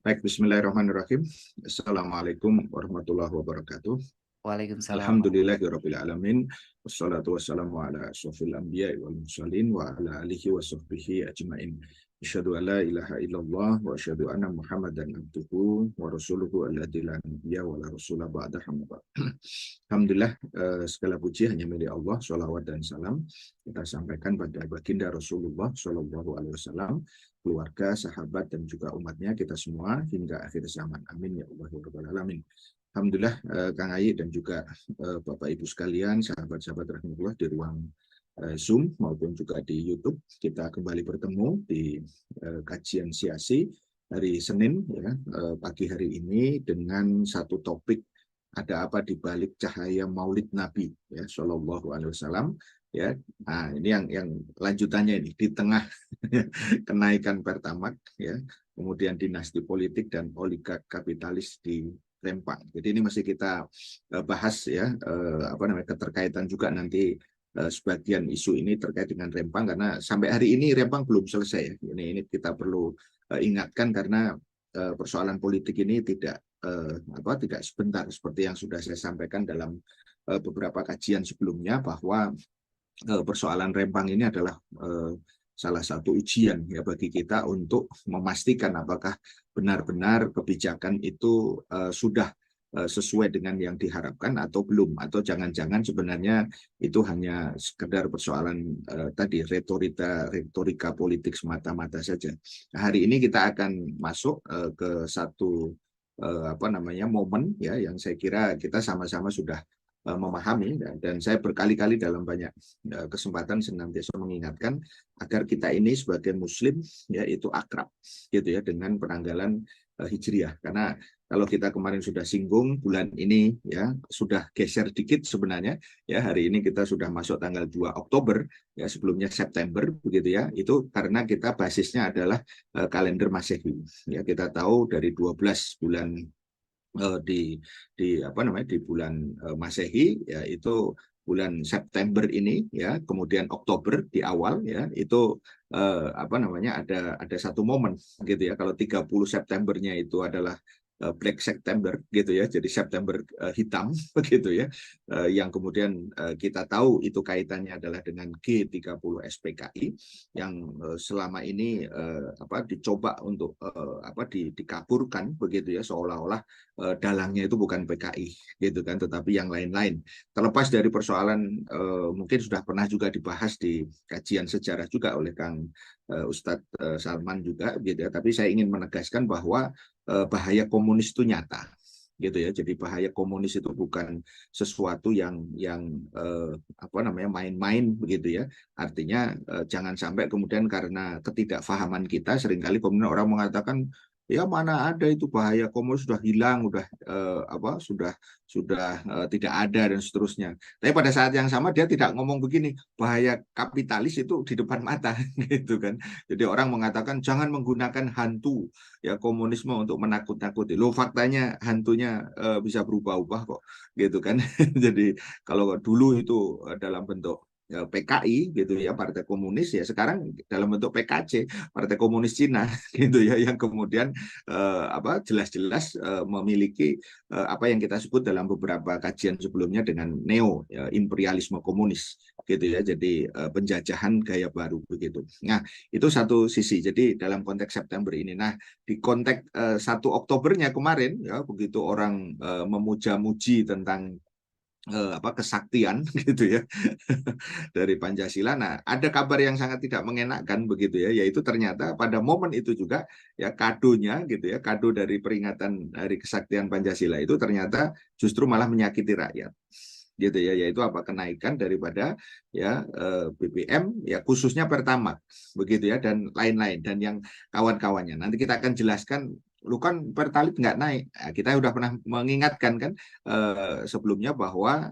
Baik, bismillahirrahmanirrahim. Assalamualaikum warahmatullahi wabarakatuh. Waalaikumsalam. Alhamdulillahirabbil alamin. Wassalatu wassalamu ala asyrofil anbiya'i wal mursalin wa ala alihi wa sahbihi ajmain. Asyhadu an la ilaha illallah wa asyhadu anna Muhammadan abduhu wa rasuluhu alladzi la nabiyya wa la rasula ba'da. Alhamdulillah, segala puji hanya milik Allah. Sholawat dan salam kita sampaikan pada baginda Rasulullah Shallallahu Alaihi Wasallam, keluarga, sahabat, dan juga umatnya, kita semua hingga akhir zaman. Amin ya Allah ya Rabbal Alamin. Alhamdulillah, Kang Ayi dan juga Bapak Ibu sekalian, sahabat-sahabat rahmatullah di ruang Zoom maupun juga di YouTube, kita kembali bertemu di kajian siasi hari Senin ya, pagi hari ini dengan satu topik, ada apa di balik cahaya Maulid Nabi ya Shallallahu Alaihi Wasallam ya. Nah, ini yang lanjutannya ini di tengah kenaikan Pertamax ya, kemudian dinasti politik dan oligark kapitalis di Rempang. Jadi ini masih kita bahas ya, apa namanya, keterkaitan juga nanti sebagian isu ini terkait dengan Rempang, karena sampai hari ini Rempang belum selesai ya. Ini kita perlu ingatkan, karena persoalan politik ini tidak sebentar, seperti yang sudah saya sampaikan dalam beberapa kajian sebelumnya, bahwa persoalan Rempang ini adalah salah satu ujian ya bagi kita untuk memastikan apakah benar-benar kebijakan itu sudah sesuai dengan yang diharapkan atau belum, atau jangan-jangan sebenarnya itu hanya sekedar persoalan tadi retorika politik semata-mata saja. Nah, hari ini kita akan masuk ke satu momen ya, yang saya kira kita sama-sama sudah memahami, dan saya berkali-kali dalam banyak kesempatan senantiasa mengingatkan agar kita ini sebagai muslim ya itu akrab gitu ya dengan penanggalan Hijriah, karena kalau kita kemarin sudah singgung, bulan ini ya sudah geser dikit sebenarnya ya, hari ini kita sudah masuk tanggal 2 Oktober ya, sebelumnya September begitu ya. Itu karena kita basisnya adalah kalender Masehi ya. Kita tahu dari 12 bulan di bulan Masehi ya, itu bulan September ini ya, kemudian Oktober di awal ya, itu ada satu momen gitu ya. Kalau 30 Septembernya itu adalah Black September gitu ya, jadi September hitam begitu ya, yang kemudian kita tahu itu kaitannya adalah dengan G30 SPKI yang selama ini dicoba untuk dikaburkan begitu ya, seolah-olah dalangnya itu bukan PKI gitu kan, tetapi yang lain-lain. Terlepas dari persoalan mungkin sudah pernah juga dibahas di kajian sejarah juga oleh Kang Ustadz Salman juga gitu ya, tapi saya ingin menegaskan bahwa bahaya komunis itu nyata gitu ya. Jadi bahaya komunis itu bukan sesuatu yang main-main begitu ya. Artinya jangan sampai kemudian karena ketidakfahaman kita, seringkali kemudian orang mengatakan ya mana ada itu bahaya komunis, sudah hilang, sudah tidak ada dan seterusnya. Tapi pada saat yang sama dia tidak ngomong begini, bahaya kapitalis itu di depan mata gitu kan. Jadi orang mengatakan jangan menggunakan hantu ya komunisme untuk menakut-nakuti. Loh, faktanya hantunya bisa berubah-ubah kok gitu kan. Jadi kalau dulu itu dalam bentuk PKI gitu ya, Partai Komunis, ya sekarang dalam bentuk PKC, Partai Komunis Cina gitu ya, yang kemudian jelas-jelas memiliki apa yang kita sebut dalam beberapa kajian sebelumnya dengan neo ya, imperialisme komunis gitu ya. Jadi penjajahan gaya baru begitu. Nah, itu satu sisi. Jadi dalam konteks September ini. Nah, di konteks 1 Oktobernya kemarin ya, begitu orang memuja-muji tentang kesaktian gitu ya dari Pancasila. Nah, ada kabar yang sangat tidak mengenakan begitu ya, yaitu ternyata pada momen itu juga ya kadonya gitu ya, kado dari peringatan Hari Kesaktian Pancasila itu ternyata justru malah menyakiti rakyat gitu ya, yaitu kenaikan daripada ya BBM ya, khususnya Pertamax begitu ya, dan lain-lain dan yang kawan-kawannya. Nanti kita akan jelaskan, lu kan Pertalite nggak naik. Nah, kita sudah pernah mengingatkan kan sebelumnya bahwa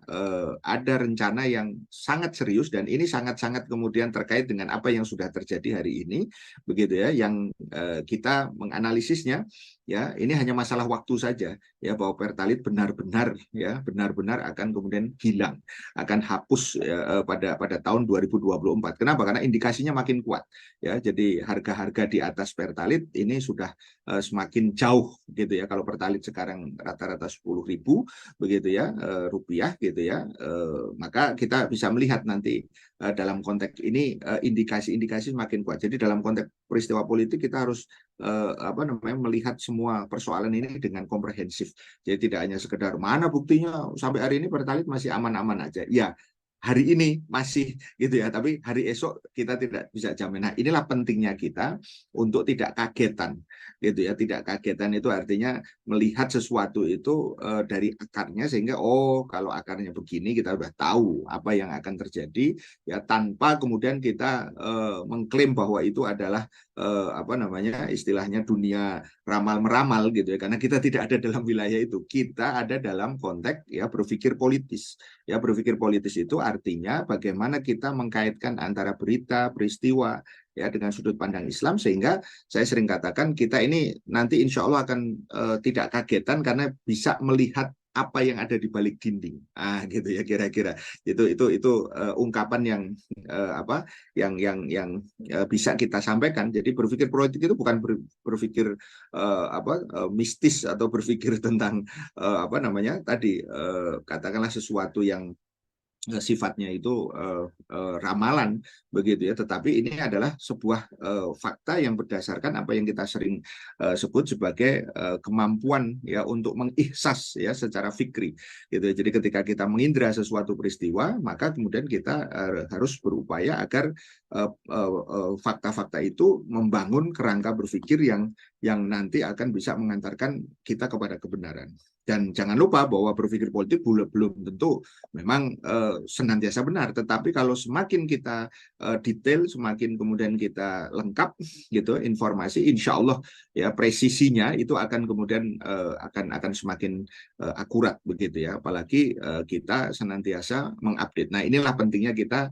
ada rencana yang sangat serius, dan ini sangat-sangat kemudian terkait dengan apa yang sudah terjadi hari ini begitu ya, yang kita menganalisisnya ya, ini hanya masalah waktu saja ya, bahwa Pertalite benar-benar akan kemudian hilang, akan hapus ya, pada tahun 2024. Kenapa? Karena indikasinya makin kuat ya. Jadi harga-harga di atas Pertalite ini sudah semakin semakin jauh gitu ya. Kalau pertalit sekarang rata-rata 10.000 begitu ya rupiah gitu ya, maka kita bisa melihat nanti dalam konteks ini indikasi-indikasi semakin kuat. Jadi dalam konteks peristiwa politik kita harus melihat semua persoalan ini dengan komprehensif. Jadi tidak hanya sekedar mana buktinya sampai hari ini pertalit masih aman-aman aja. Ya, hari ini masih gitu ya, tapi hari esok kita tidak bisa jamin. Nah, inilah pentingnya kita untuk tidak kagetan gitu ya. Tidak kagetan itu artinya melihat sesuatu itu dari akarnya, sehingga oh kalau akarnya begini kita sudah tahu apa yang akan terjadi ya, tanpa kemudian kita mengklaim bahwa itu adalah istilahnya dunia ramal meramal gitu ya, karena kita tidak ada dalam wilayah itu. Kita ada dalam konteks ya berpikir politis. Ya, berpikir politis itu artinya bagaimana kita mengkaitkan antara berita, peristiwa ya dengan sudut pandang Islam, sehingga saya sering katakan kita ini nanti insya Allah akan tidak kagetan karena bisa melihat apa yang ada di balik dinding. Gitu ya kira-kira. Itu ungkapan yang bisa kita sampaikan. Jadi berpikir politik itu bukan berpikir mistis atau berpikir tentang katakanlah sesuatu yang sifatnya itu ramalan begitu ya, tetapi ini adalah sebuah fakta yang berdasarkan apa yang kita sering sebut sebagai kemampuan ya untuk mengihsas ya secara fikri gitu ya. Jadi ketika kita mengindra sesuatu peristiwa, maka kemudian kita harus berupaya agar fakta-fakta itu membangun kerangka berpikir yang nanti akan bisa mengantarkan kita kepada kebenaran. Dan jangan lupa bahwa berpikir politik belum tentu memang senantiasa benar, tetapi kalau semakin kita detail, semakin kemudian kita lengkap gitu informasi, insya Allah ya presisinya itu akan kemudian akan semakin akurat begitu ya. Apalagi kita senantiasa mengupdate. Nah, inilah pentingnya kita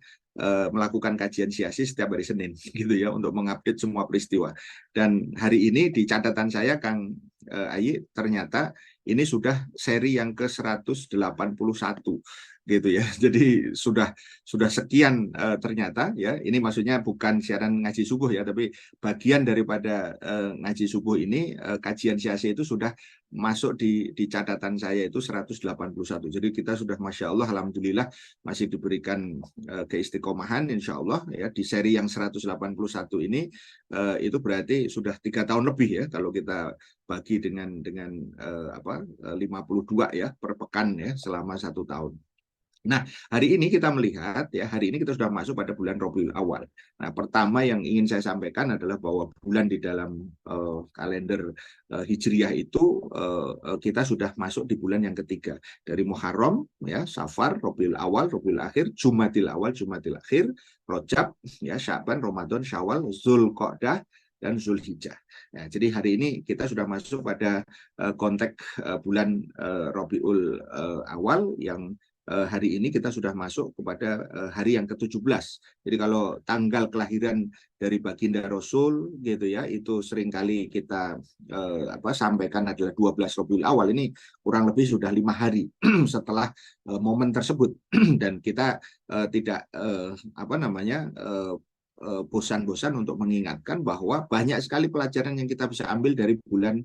melakukan kajian siasi setiap hari Senin gitu ya, untuk mengupdate semua peristiwa. Dan hari ini di catatan saya Kang Ayi, ternyata ini sudah seri yang ke-181 gitu ya. Jadi sudah sekian ternyata ya. Ini maksudnya bukan siaran ngaji subuh ya, tapi bagian daripada ngaji subuh ini kajian siasi itu sudah masuk di catatan saya itu 181. Jadi kita sudah Masya Allah, Alhamdulillah masih diberikan keistiqomahan insya Allah ya di seri yang 181 ini. Itu berarti sudah 3 tahun lebih ya kalau kita bagi dengan 52 ya per pekan ya selama 1 tahun. Nah, hari ini kita melihat ya, hari ini kita sudah masuk pada bulan Rabiul Awal. Nah, pertama yang ingin saya sampaikan adalah bahwa bulan di dalam kalender Hijriah itu kita sudah masuk di bulan yang ketiga. Dari Muharram ya, Safar, Rabiul Awal, Rabiul Akhir, Jumadil Awal, Jumadil Akhir, Rajab ya, Syaban, Ramadan, Syawal, Zulqa'dah dan Zulhijjah. Nah, jadi hari ini kita sudah masuk pada konteks bulan Rabiul Awal yang hari ini kita sudah masuk kepada hari yang ke-17. Jadi kalau tanggal kelahiran dari baginda Rasul gitu ya, itu seringkali kita sampaikan adalah 12 Rabiul Awal. Ini kurang lebih sudah 5 hari setelah momen tersebut. Dan kita tidak bosan-bosan untuk mengingatkan bahwa banyak sekali pelajaran yang kita bisa ambil dari bulan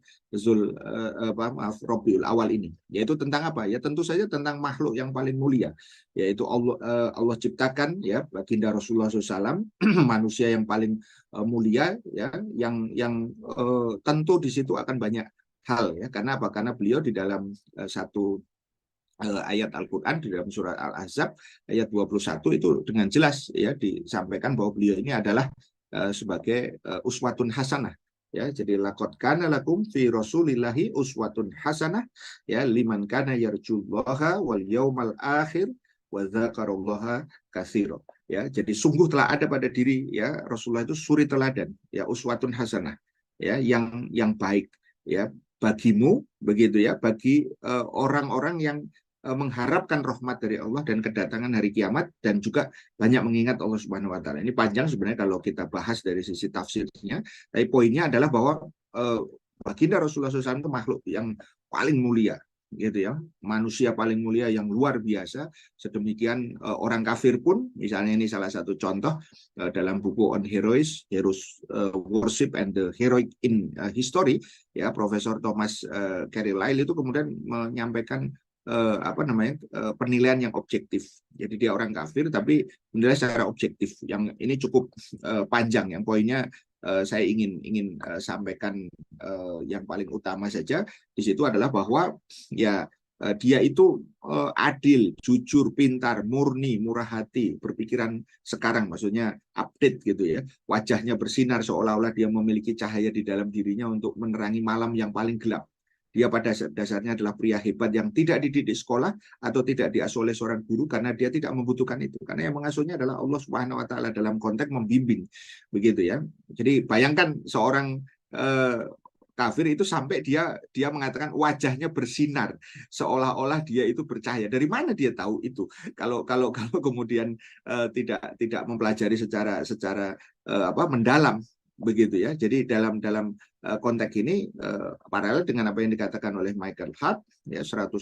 Rabiul Awal ini. Yaitu tentang apa? Ya tentu saja tentang makhluk yang paling mulia, yaitu Allah ciptakan ya baginda Rasulullah SAW, manusia yang paling mulia ya, yang tentu di situ akan banyak hal ya. Karena apa? Karena beliau di dalam satu ayat Al-Quran di dalam surat Al-Ahzab ayat 21 itu dengan jelas ya disampaikan bahwa beliau ini adalah sebagai uswatun hasanah ya. Jadi laqad kana lakum fi rasulillahi uswatun hasanah ya liman kana yarjullaha wal yaumal akhir wa dzakarallaha katsira ya. Jadi sungguh telah ada pada diri ya Rasulullah itu suri teladan ya, uswatun hasanah ya, yang baik ya bagimu begitu ya, bagi orang-orang yang mengharapkan rahmat dari Allah dan kedatangan hari kiamat, dan juga banyak mengingat Allah Subhanahu wa taala. Ini panjang sebenarnya kalau kita bahas dari sisi tafsirnya, tapi poinnya adalah bahwa baginda Rasulullah SAW itu makhluk yang paling mulia gitu ya, manusia paling mulia yang luar biasa. Sedemikian orang kafir pun, misalnya ini salah satu contoh dalam buku On Heroes Worship and the Heroic in History, ya Profesor Thomas Carlyle itu kemudian menyampaikan penilaian yang objektif. Jadi dia orang kafir tapi menilai secara objektif. Yang ini cukup panjang. Yang poinnya saya ingin sampaikan yang paling utama saja di situ adalah bahwa ya dia itu adil, jujur, pintar, murni, murah hati, berpikiran sekarang, maksudnya update gitu ya. Wajahnya bersinar seolah-olah dia memiliki cahaya di dalam dirinya untuk menerangi malam yang paling gelap. Dia pada dasarnya adalah pria hebat yang tidak dididik sekolah atau tidak diasuh oleh seorang guru karena dia tidak membutuhkan itu. Karena yang mengasuhnya adalah Allah Subhanahu wa taala dalam konteks membimbing. Begitu ya. Jadi bayangkan seorang kafir itu sampai dia mengatakan wajahnya bersinar seolah-olah dia itu bercahaya. Dari mana dia tahu itu? Kalau kemudian tidak mempelajari secara mendalam begitu ya. Jadi dalam konteks ini paralel dengan apa yang dikatakan oleh Michael Hart ya 100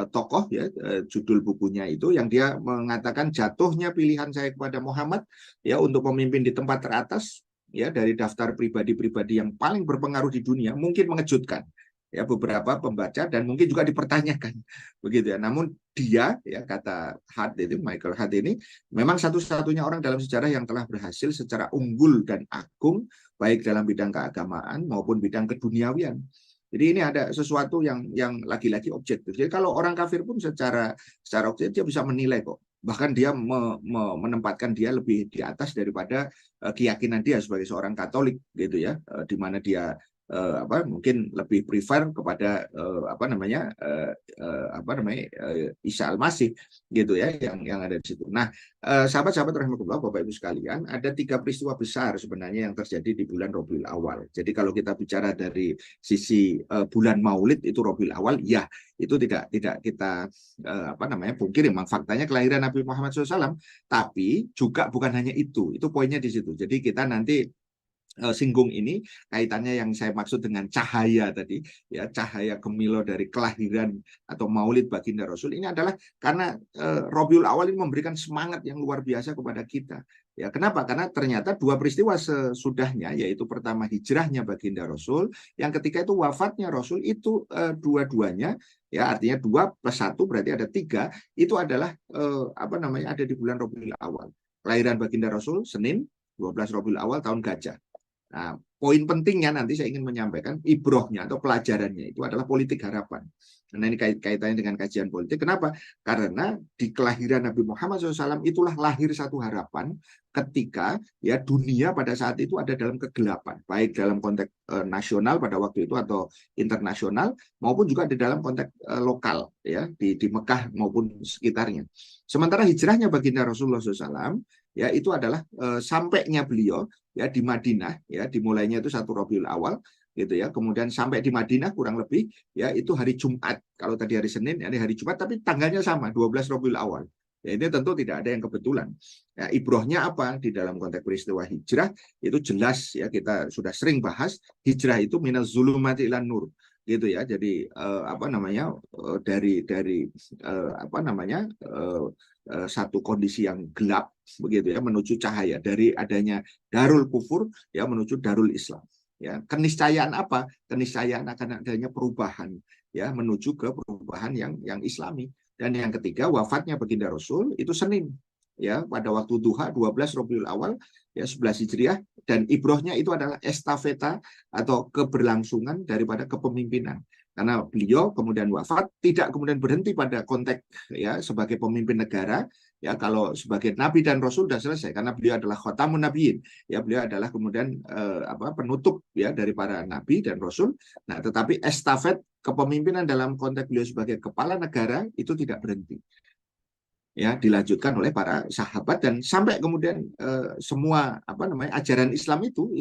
tokoh ya judul bukunya itu yang dia mengatakan jatuhnya pilihan saya kepada Muhammad ya untuk memimpin di tempat teratas ya dari daftar pribadi-pribadi yang paling berpengaruh di dunia mungkin mengejutkan ya beberapa pembaca dan mungkin juga dipertanyakan begitu ya. Namun dia ya kata Hart itu Michael Hart ini memang satu-satunya orang dalam sejarah yang telah berhasil secara unggul dan agung baik dalam bidang keagamaan maupun bidang keduniawian. Jadi ini ada sesuatu yang lagi-lagi objektif. Jadi kalau orang kafir pun secara objektif dia bisa menilai kok. Bahkan dia menempatkan dia lebih di atas daripada keyakinan dia sebagai seorang Katolik gitu ya, di mana dia mungkin lebih prefer kepada Isa Al-Masih gitu ya yang ada di situ. Nah, sahabat-sahabat rahimakumullah, Bapak Ibu sekalian, ada 3 peristiwa besar sebenarnya yang terjadi di bulan Rabiul Awal. Jadi kalau kita bicara dari sisi bulan Maulid itu Rabiul Awal, ya itu tidak kita pungkiri memang faktanya kelahiran Nabi Muhammad SAW, tapi juga bukan hanya itu poinnya di situ. Jadi kita nanti singgung ini kaitannya yang saya maksud dengan cahaya tadi ya, cahaya Gemilo dari kelahiran atau Maulid baginda Rasul ini adalah karena Rabiul Awal ini memberikan semangat yang luar biasa kepada kita ya. Kenapa? Karena ternyata 2 peristiwa sesudahnya, yaitu pertama hijrahnya baginda Rasul, yang ketiga itu wafatnya Rasul, itu dua-duanya ya, artinya 2 + 1 berarti ada 3, itu adalah ada di bulan Rabiul Awal. Kelahiran baginda Rasul Senin 12 Rabiul Awal tahun Gajah. Nah, poin pentingnya nanti saya ingin menyampaikan ibrohnya atau pelajarannya itu adalah politik harapan. Nah, ini kaitannya dengan kajian politik. Kenapa? Karena di kelahiran Nabi Muhammad SAW itulah lahir satu harapan ketika ya dunia pada saat itu ada dalam kegelapan, baik dalam konteks nasional pada waktu itu atau internasional maupun juga di dalam konteks lokal ya di Mekah maupun sekitarnya. Sementara hijrahnya baginda Rasulullah SAW ya itu adalah sampainya beliau ya di Madinah ya, dimulainya itu 1 Rabiul Awal gitu ya, kemudian sampai di Madinah kurang lebih ya itu hari Jumat. Kalau tadi hari Senin ini hari Jumat tapi tanggalnya sama 12 Rabiul Awal. Ya, ini tentu tidak ada yang kebetulan. Ya, ibrohnya apa di dalam konteks peristiwa hijrah itu jelas ya, kita sudah sering bahas hijrah itu minaz zulumati ilan nur gitu ya. Jadi dari satu kondisi yang gelap begitu ya menuju cahaya, dari adanya darul kufur ya menuju darul Islam ya. Keniscayaan apa? Keniscayaan akan adanya perubahan ya menuju ke perubahan yang Islami. Dan yang ketiga wafatnya baginda Rasul itu Senin ya pada waktu duha 12 Rabiul Awal ya 11 Hijriah, dan ibrohnya itu adalah estafeta atau keberlangsungan daripada kepemimpinan. Karena beliau kemudian wafat tidak kemudian berhenti pada konteks ya sebagai pemimpin negara ya, kalau sebagai nabi dan rasul sudah selesai karena beliau adalah khatamun nabiyyin ya, beliau adalah kemudian penutup ya dari para nabi dan rasul. Nah, tetapi estafet kepemimpinan dalam konteks beliau sebagai kepala negara itu tidak berhenti ya, dilanjutkan oleh para sahabat dan sampai kemudian semua ajaran Islam itu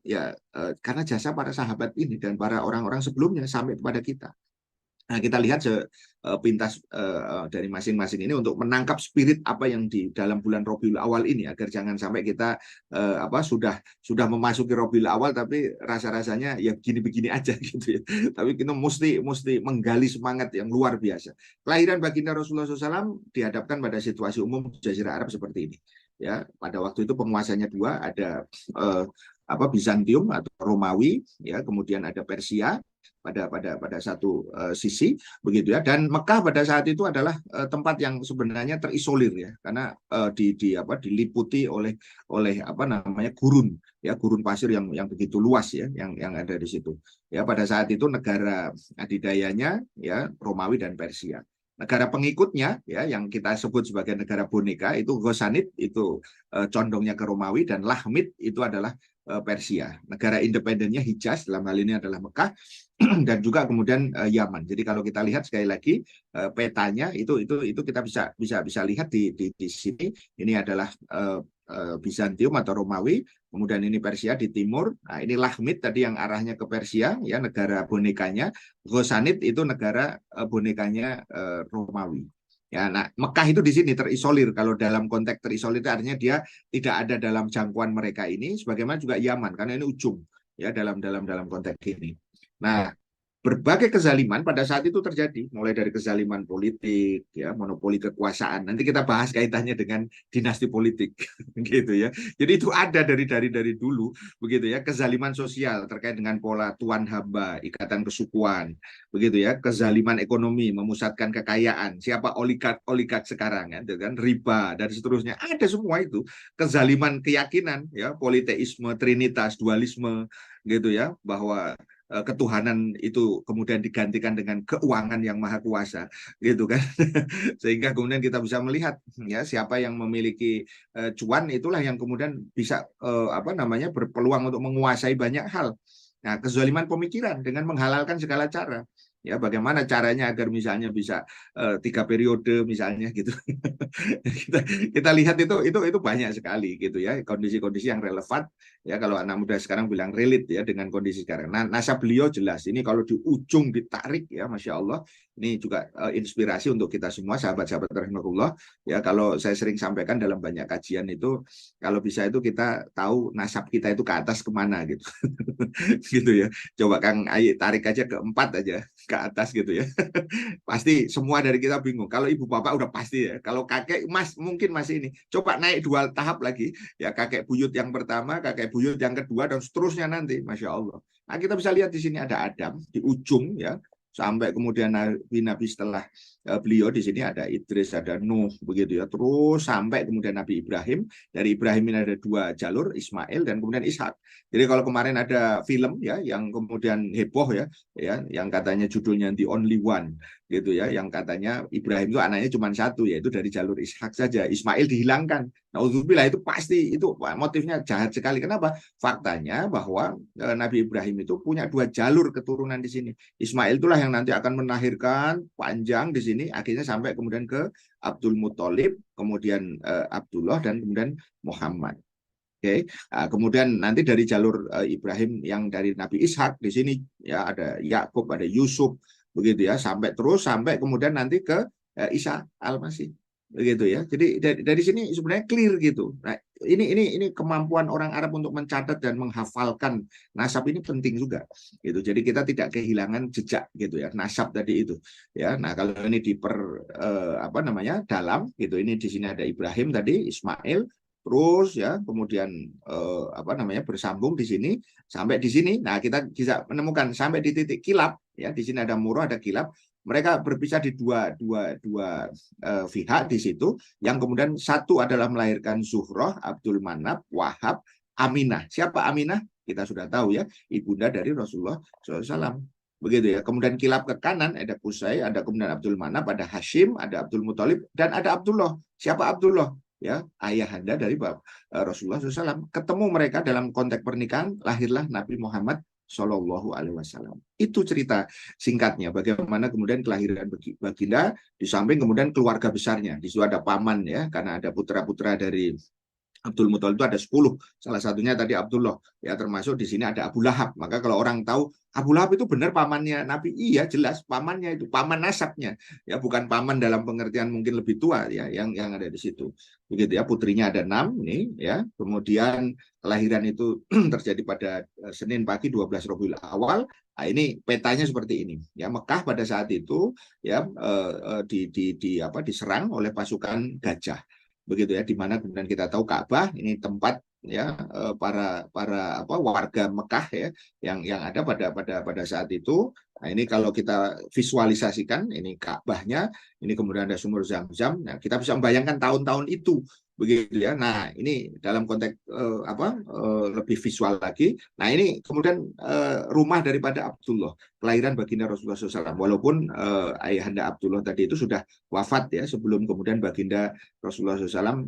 ya karena jasa para sahabat ini dan para orang-orang sebelumnya sampai kepada kita. Nah, kita lihat pintas dari masing-masing ini untuk menangkap spirit apa yang di dalam bulan Rabiul Awal ini, agar jangan sampai kita sudah memasuki Rabiul Awal tapi rasa-rasanya ya begini-begini aja gitu ya. Tapi kita mesti menggali semangat yang luar biasa. Kelahiran baginda Rasulullah SAW dihadapkan pada situasi umum Jazirah Arab seperti ini. Ya, pada waktu itu penguasanya dua, ada Bizantium atau Romawi, ya, kemudian ada Persia pada satu sisi begitu ya, dan Mekah pada saat itu adalah tempat yang sebenarnya terisolir ya, karena diliputi oleh gurun ya, gurun pasir yang begitu luas ya, yang ada di situ ya. Pada saat itu negara adidayanya ya Romawi dan Persia. Negara pengikutnya ya yang kita sebut sebagai negara boneka itu Ghosanid, itu condongnya ke Romawi, dan Lahmid itu adalah Persia. Negara independennya Hijaz, dalam hal ini adalah Mekah, dan juga kemudian Yaman. Jadi kalau kita lihat sekali lagi petanya itu kita bisa lihat di sini. Ini adalah Bizantium atau Romawi, kemudian ini Persia di timur. Nah, ini Lahmid tadi yang arahnya ke Persia ya, negara bonekanya. Ghosanid itu negara bonekanya Romawi. Ya, nah Mekah itu di sini terisolir. Kalau dalam konteks terisolir itu artinya dia tidak ada dalam jangkauan mereka ini, sebagaimana juga Yaman karena ini ujung ya dalam konteks ini. Nah, berbagai kezaliman pada saat itu terjadi, mulai dari kezaliman politik, ya, monopoli kekuasaan. Nanti kita bahas kaitannya dengan dinasti politik, gitu ya. Jadi itu ada dari dulu, begitu ya. Kezaliman sosial terkait dengan pola tuan hamba, ikatan kesukuan, begitu ya. Kezaliman ekonomi, memusatkan kekayaan. Siapa oligark sekarang, kan riba dan seterusnya. Ada semua itu. Kezaliman keyakinan, ya, politeisme, trinitas, dualisme, gitu ya, bahwa ketuhanan itu kemudian digantikan dengan keuangan yang maha kuasa, gitu kan. Sehingga kemudian kita bisa melihat ya siapa yang memiliki cuan, itulah yang kemudian bisa berpeluang untuk menguasai banyak hal. Nah, kezaliman pemikiran dengan menghalalkan segala cara. Ya, bagaimana caranya agar misalnya bisa 3 periode misalnya gitu. kita lihat itu banyak sekali gitu ya, kondisi-kondisi yang relevan ya, kalau anak muda sekarang bilang relate ya dengan kondisi sekarang. Nah, nasab beliau jelas ini kalau di ujung ditarik ya, Masya Allah, ini juga inspirasi untuk kita semua sahabat-sahabat rahimahullah ya. Kalau saya sering sampaikan dalam banyak kajian itu, kalau bisa itu kita tahu nasab kita itu ke atas kemana gitu. Gitu ya. Coba Kang Ayi tarik aja ke 4 aja ke atas gitu ya. Pasti semua dari kita bingung. Kalau ibu bapak udah pasti ya. Kalau kakek mungkin masih ini. Coba naik 2 tahap lagi. Ya, kakek buyut yang pertama, kakek buyut yang kedua, dan seterusnya nanti. Masya Allah. Nah, kita bisa lihat di sini ada Adam di ujung ya. Sampai kemudian Nabi setelah beliau di sini ada Idris, ada Nuh, begitu ya. Terus sampai kemudian Nabi Ibrahim. Dari Ibrahim ini ada 2 jalur, Ismail dan kemudian Ishak. Jadi kalau kemarin ada film ya yang kemudian heboh ya, yang katanya judulnya The Only One gitu ya, yang katanya Ibrahim itu anaknya cuma 1, yaitu dari jalur Ishak saja. Ismail dihilangkan. Nauzubillah, itu pasti itu motifnya jahat sekali. Kenapa? Faktanya bahwa Nabi Ibrahim itu punya 2 jalur keturunan di sini. Ismail itulah yang nanti akan melahirkan panjang di sini, akhirnya sampai kemudian ke Abdul Muthalib, kemudian Abdullah, dan kemudian Muhammad. Oke, nah, kemudian nanti dari jalur Ibrahim yang dari Nabi Ishak di sini ya ada Yakub, ada Yusuf, begitu ya, sampai kemudian nanti ke Isa Al-Masih, begitu ya. Jadi dari sini sebenarnya clear gitu. Nah, ini kemampuan orang Arab untuk mencatat dan menghafalkan nasab ini penting juga gitu. Jadi kita tidak kehilangan jejak gitu ya, nasab tadi itu ya. Nah, kalau ini dalam gitu, ini di sini ada Ibrahim tadi, Ismail, terus ya kemudian bersambung di sini sampai di sini. Nah, kita bisa menemukan sampai di titik kilap ya, di sini ada Murrah, ada kilap. Mereka berpisah di dua pihak di situ, yang kemudian satu adalah melahirkan Zuhroh, Abdul Manaf, Wahab, Aminah. Siapa Aminah? Kita sudah tahu ya, ibunda dari Rasulullah SAW. Begitu ya. Kemudian kilap ke kanan ada Qusay, ada kemudian Abdul Manaf, ada Hashim, ada Abdul Muthalib, dan ada Abdullah. Siapa Abdullah? Ya, ayahanda dari Rasulullah SAW. Ketemu mereka dalam konteks pernikahan, lahirlah Nabi Muhammad Shallallahu Alaihi Wasallam. Itu cerita singkatnya bagaimana kemudian kelahiran baginda, di samping kemudian keluarga besarnya. Di situ ada paman ya, karena ada putra-putra dari Abdul Muthalib itu ada 10. Salah satunya tadi Abdullah ya, termasuk di sini ada Abu Lahab. Maka kalau orang tahu Abu Lahab itu benar pamannya Nabi, iya jelas pamannya itu, paman nasabnya, ya bukan paman dalam pengertian mungkin lebih tua ya, yang ada di situ. Begitu ya, putrinya ada 6 nih ya. Kemudian kelahiran itu terjadi pada Senin pagi 12 Rabiul Awal. Nah, ini petanya seperti ini. Ya, Mekah pada saat itu ya diserang oleh pasukan gajah. Begitu ya, di mana kemudian kita tahu Ka'bah ini tempat ya para para apa warga Mekah ya yang ada pada saat itu. Nah, ini kalau kita visualisasikan ini Ka'bahnya, ini kemudian ada sumur Zam-Zam. Nah, kita bisa membayangkan tahun-tahun itu begitu ya. Nah, ini dalam konteks lebih visual lagi. Nah, ini kemudian rumah daripada Abdullah, kelahiran baginda Rasulullah SAW. Walaupun ayahanda Abdullah tadi itu sudah wafat ya sebelum kemudian baginda Rasulullah SAW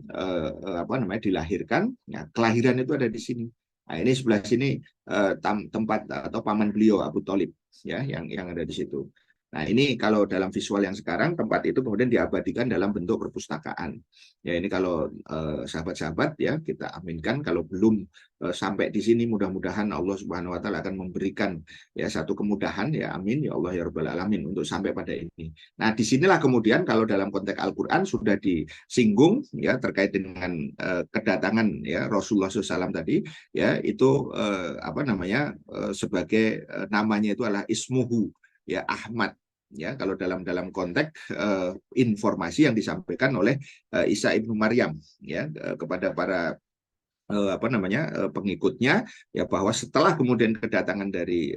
apa namanya dilahirkan. Nah, kelahiran itu ada di sini. Nah, ini sebelah sini tempat atau paman beliau Abu Thalib ya yang ada di situ. Nah, ini kalau dalam visual yang sekarang tempat itu kemudian diabadikan dalam bentuk perpustakaan. Ya, ini kalau sahabat-sahabat ya kita aminkan kalau belum sampai di sini mudah-mudahan Allah Subhanahu wa taala akan memberikan ya satu kemudahan ya amin ya Allah ya rabbal alamin untuk sampai pada ini. Nah, disinilah kemudian kalau dalam konteks Al-Qur'an sudah disinggung ya terkait dengan kedatangan ya Rasulullah SAW tadi ya itu apa namanya sebagai namanya itu adalah ismuhu ya Ahmad ya kalau dalam konteks informasi yang disampaikan oleh Isa ibnu Maryam ya kepada para apa namanya pengikutnya ya bahwa setelah kemudian kedatangan dari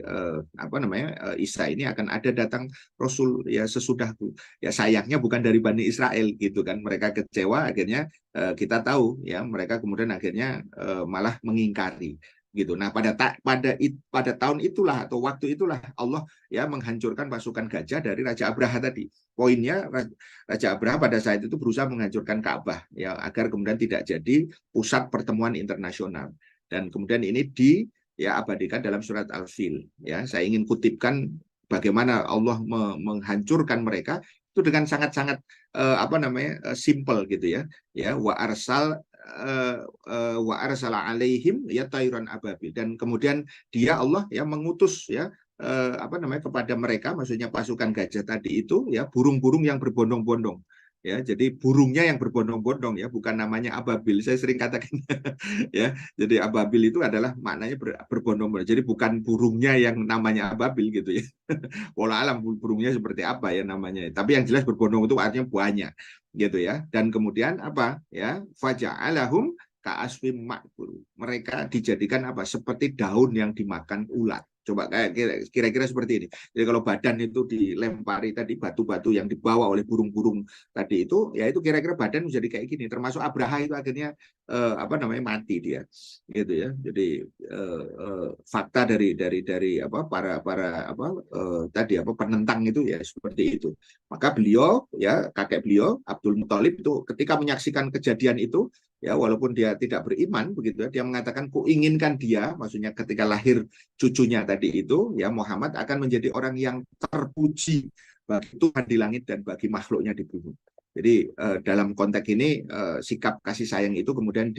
apa namanya Isa ini akan ada datang Rasul ya sesudahku ya sayangnya bukan dari Bani Israel gitu kan mereka kecewa akhirnya kita tahu ya mereka kemudian akhirnya malah mengingkari gitu. Nah, pada tahun itulah atau waktu itulah Allah ya menghancurkan pasukan gajah dari Raja Abraha tadi. Poinnya Raja Abraha pada saat itu berusaha menghancurkan Ka'bah ya agar kemudian tidak jadi pusat pertemuan internasional. Dan kemudian ini ya abadikan dalam surat Al-Fil ya. Saya ingin kutipkan bagaimana Allah menghancurkan mereka itu dengan sangat-sangat apa namanya simple gitu ya. Ya wa arsala alaihim ya tayran ababil dan kemudian dia Allah ya mengutus ya apa namanya kepada mereka maksudnya pasukan gajah tadi itu ya burung-burung yang berbondong-bondong ya jadi burungnya yang berbondong-bondong ya bukan namanya ababil saya sering katakan ya jadi ababil itu adalah maknanya berbondong-bondong jadi bukan burungnya yang namanya ababil gitu ya walau alam burungnya seperti apa ya namanya tapi yang jelas berbondong itu artinya banyak gitu ya dan kemudian apa ya faja'alahum ka'asfim ma'kul mereka dijadikan apa seperti daun yang dimakan ulat. Coba kira-kira seperti ini. Jadi kalau badan itu dilempari tadi batu-batu yang dibawa oleh burung-burung tadi itu, ya itu kira-kira badan menjadi kayak gini. Termasuk Abraha itu akhirnya apa namanya mati dia, gitu ya. Jadi fakta dari apa para apa tadi apa penentang itu ya seperti itu. Maka beliau ya kakek beliau Abdul Muthalib itu ketika menyaksikan kejadian itu ya walaupun dia tidak beriman begitu ya dia mengatakan ku inginkan dia maksudnya ketika lahir cucunya tadi itu ya Muhammad akan menjadi orang yang terpuji bagi Tuhan di langit dan bagi makhluknya di bumi. Jadi dalam konteks ini sikap kasih sayang itu kemudian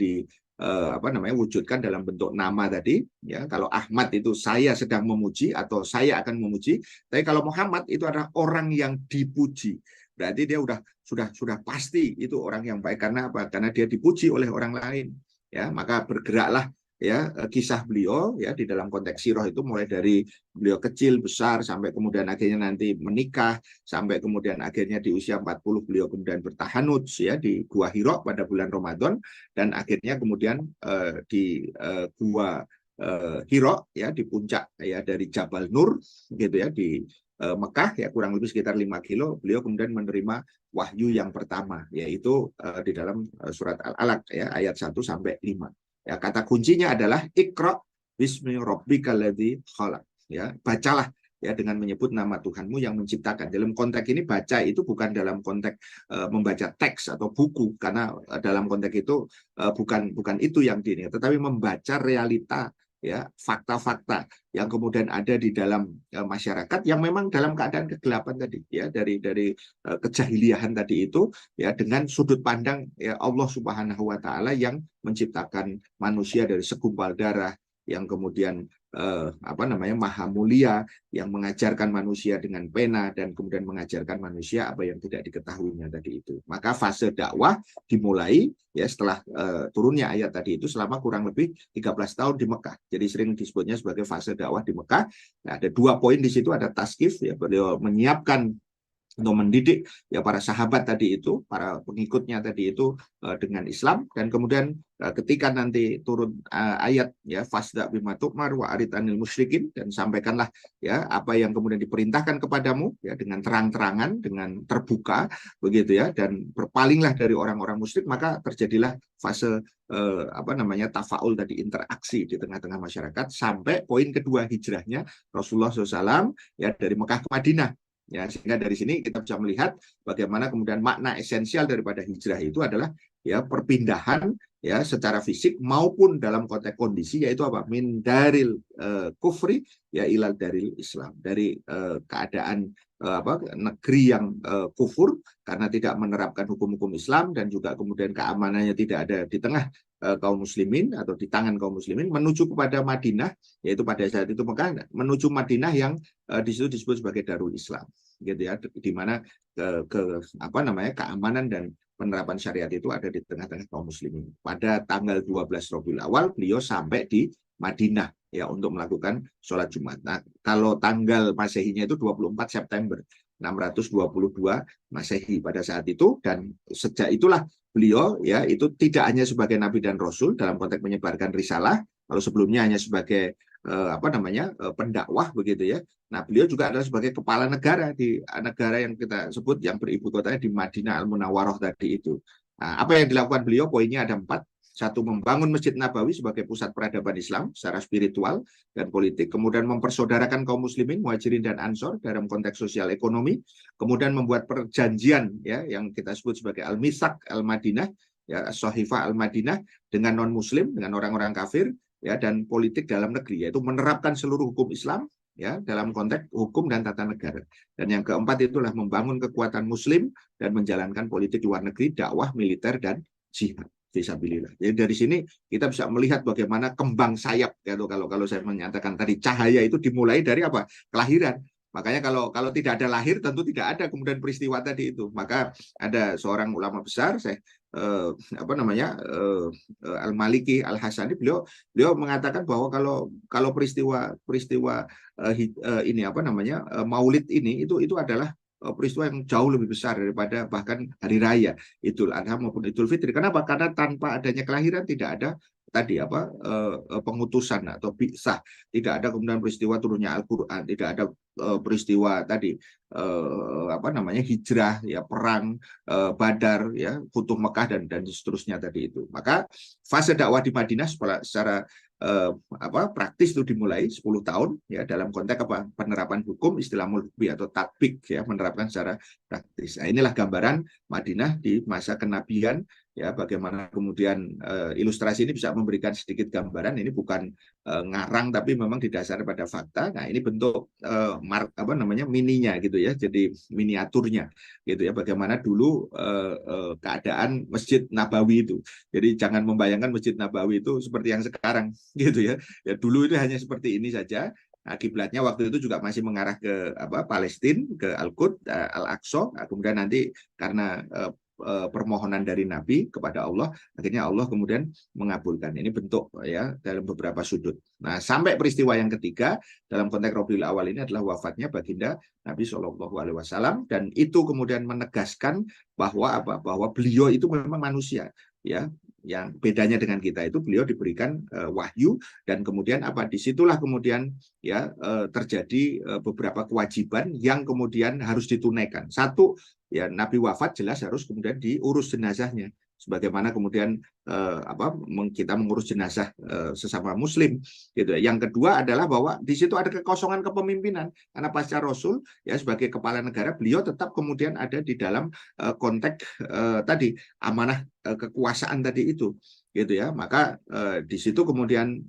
apa namanya wujudkan dalam bentuk nama tadi ya kalau Ahmad itu saya sedang memuji atau saya akan memuji tapi kalau Muhammad itu adalah orang yang dipuji berarti dia sudah pasti itu orang yang baik karena apa? Karena dia dipuji oleh orang lain. Ya, maka bergeraklah ya kisah beliau ya di dalam konteks sirah itu mulai dari beliau kecil besar sampai kemudian akhirnya nanti menikah sampai kemudian akhirnya di usia 40 beliau kemudian bertahanut ya di Gua Hira pada bulan Ramadan dan akhirnya kemudian di Gua Hira ya di puncak ya dari Jabal Nur gitu ya di Mekah ya kurang lebih sekitar 5 kilo beliau kemudian menerima wahyu yang pertama yaitu di dalam surat Al-Alaq ya ayat 1 sampai 5. Ya kata kuncinya adalah Iqra bismi rabbikal ladzi khalaq ya bacalah ya dengan menyebut nama Tuhanmu yang menciptakan. Dalam konteks ini baca itu bukan dalam konteks membaca teks atau buku karena dalam konteks itu bukan itu yang ini tetapi membaca realita ya fakta-fakta yang kemudian ada di dalam masyarakat yang memang dalam keadaan kegelapan tadi ya dari kejahiliahan tadi itu ya dengan sudut pandang ya Allah Subhanahu wa taala yang menciptakan manusia dari segumpal darah yang kemudian apa namanya, maha mulia yang mengajarkan manusia dengan pena dan kemudian mengajarkan manusia apa yang tidak diketahuinya tadi itu. Maka fase dakwah dimulai ya setelah turunnya ayat tadi itu selama kurang lebih 13 tahun di Mekah. Jadi sering disebutnya sebagai fase dakwah di Mekah. Nah, ada 2 poin di situ, ada taskif ya, beliau menyiapkan untuk mendidik ya para sahabat tadi itu, para pengikutnya tadi itu dengan Islam, dan kemudian ketika nanti turun ayat ya fasda bima tu'mar wa arid anil musyrikin, dan sampaikanlah ya apa yang kemudian diperintahkan kepadamu ya dengan terang-terangan, dengan terbuka begitu ya, dan berpalinglah dari orang-orang musyrik, maka terjadilah fase apa namanya tafaul tadi, interaksi di tengah-tengah masyarakat, sampai poin kedua hijrahnya Rasulullah SAW ya dari Mekah ke Madinah. Ya, sehingga dari sini kita bisa melihat bagaimana kemudian makna esensial daripada hijrah itu adalah ya perpindahan ya secara fisik maupun dalam konteks kondisi, yaitu apa, min daril kufri ya ilal daril Islam, dari keadaan apa negeri yang kufur karena tidak menerapkan hukum-hukum Islam, dan juga kemudian keamanannya tidak ada di tengah kaum muslimin atau di tangan kaum muslimin, menuju kepada Madinah, yaitu pada saat itu Mekah, menuju Madinah yang di situ disebut sebagai Darul Islam, gitu ya, di mana apa namanya keamanan dan penerapan syariat itu ada di tengah-tengah kaum muslimin. Pada tanggal 12 Rabiul Awal beliau sampai di Madinah ya untuk melakukan sholat Jumat. Nah, kalau tanggal Masehinya itu 24 September 622 Masehi pada saat itu, dan sejak itulah beliau ya itu tidak hanya sebagai nabi dan rasul dalam konteks menyebarkan risalah, kalau sebelumnya hanya sebagai apa namanya pendakwah begitu ya. Nah, beliau juga adalah sebagai kepala negara di negara yang kita sebut yang beribu kotanya di Madinah Al-Munawwarah tadi itu. Nah, apa yang dilakukan beliau? Poinnya ada 4. Satu, membangun Masjid Nabawi sebagai pusat peradaban Islam secara spiritual dan politik. Kemudian mempersaudarakan kaum muslimin, muhajirin dan ansor dalam konteks sosial ekonomi. Kemudian membuat perjanjian ya yang kita sebut sebagai Al-Mitsaq Al-Madinah, ya As-Sahifah Al-Madinah, dengan non-muslim, dengan orang-orang kafir, ya, dan politik dalam negeri, yaitu menerapkan seluruh hukum Islam ya dalam konteks hukum dan tata negara. Dan yang keempat itulah membangun kekuatan muslim dan menjalankan politik luar negeri, dakwah, militer, dan jihad fisabilillah. Jadi dari sini kita bisa melihat bagaimana kembang sayap ya, kalau saya menyatakan tadi cahaya itu dimulai dari apa? Kelahiran. Makanya kalau tidak ada lahir tentu tidak ada kemudian peristiwa tadi itu. Maka ada seorang ulama besar, saya apa namanya Al-Maliki Al-Hasani, beliau mengatakan bahwa kalau peristiwa ini apa namanya Maulid ini itu adalah peristiwa yang jauh lebih besar daripada bahkan hari raya Idul Adha maupun Idul Fitri. Kenapa? Karena tanpa adanya kelahiran tidak ada tadi apa pengutusan atau bi'tsah, tidak ada kemudian peristiwa turunnya Al-Qur'an, tidak ada peristiwa tadi apa namanya hijrah ya, perang Badar ya, Futuh Mekah, dan seterusnya tadi itu. Maka fase dakwah di Madinah secara apa praktis itu dimulai 10 tahun ya dalam konteks apa penerapan hukum, istilah mulbi atau tatbik ya, menerapkan secara praktis. Nah, inilah gambaran Madinah di masa kenabian ya, bagaimana kemudian ilustrasi ini bisa memberikan sedikit gambaran. Ini bukan ngarang tapi memang didasari pada fakta. Nah, ini bentuk apa namanya mininya gitu ya, jadi miniaturnya gitu ya, bagaimana dulu keadaan Masjid Nabawi itu. Jadi jangan membayangkan Masjid Nabawi itu seperti yang sekarang gitu ya. Ya dulu itu hanya seperti ini saja. Nah, kiblatnya waktu itu juga masih mengarah ke apa Palestina, ke Al-Quds, Al-Aqsa. Nah, kemudian nanti karena permohonan dari Nabi kepada Allah, akhirnya Allah kemudian mengabulkan. Ini bentuk ya dalam beberapa sudut. Nah, sampai peristiwa yang ketiga dalam konteks Rabiul Awal ini adalah wafatnya baginda Nabi Shallallahu Alaihi Wasallam, dan itu kemudian menegaskan bahwa apa? Bahwa beliau itu memang manusia ya. Yang bedanya dengan kita itu beliau diberikan wahyu, dan kemudian apa disitulah kemudian ya terjadi beberapa kewajiban yang kemudian harus ditunaikan. Satu ya, Nabi wafat jelas harus kemudian diurus jenazahnya, sebagaimana kemudian apa kita mengurus jenazah sesama muslim gitu. Yang kedua adalah bahwa di situ ada kekosongan kepemimpinan, karena pasca Rasul ya sebagai kepala negara beliau tetap kemudian ada di dalam konteks tadi amanah kekuasaan tadi itu gitu ya. Maka di situ kemudian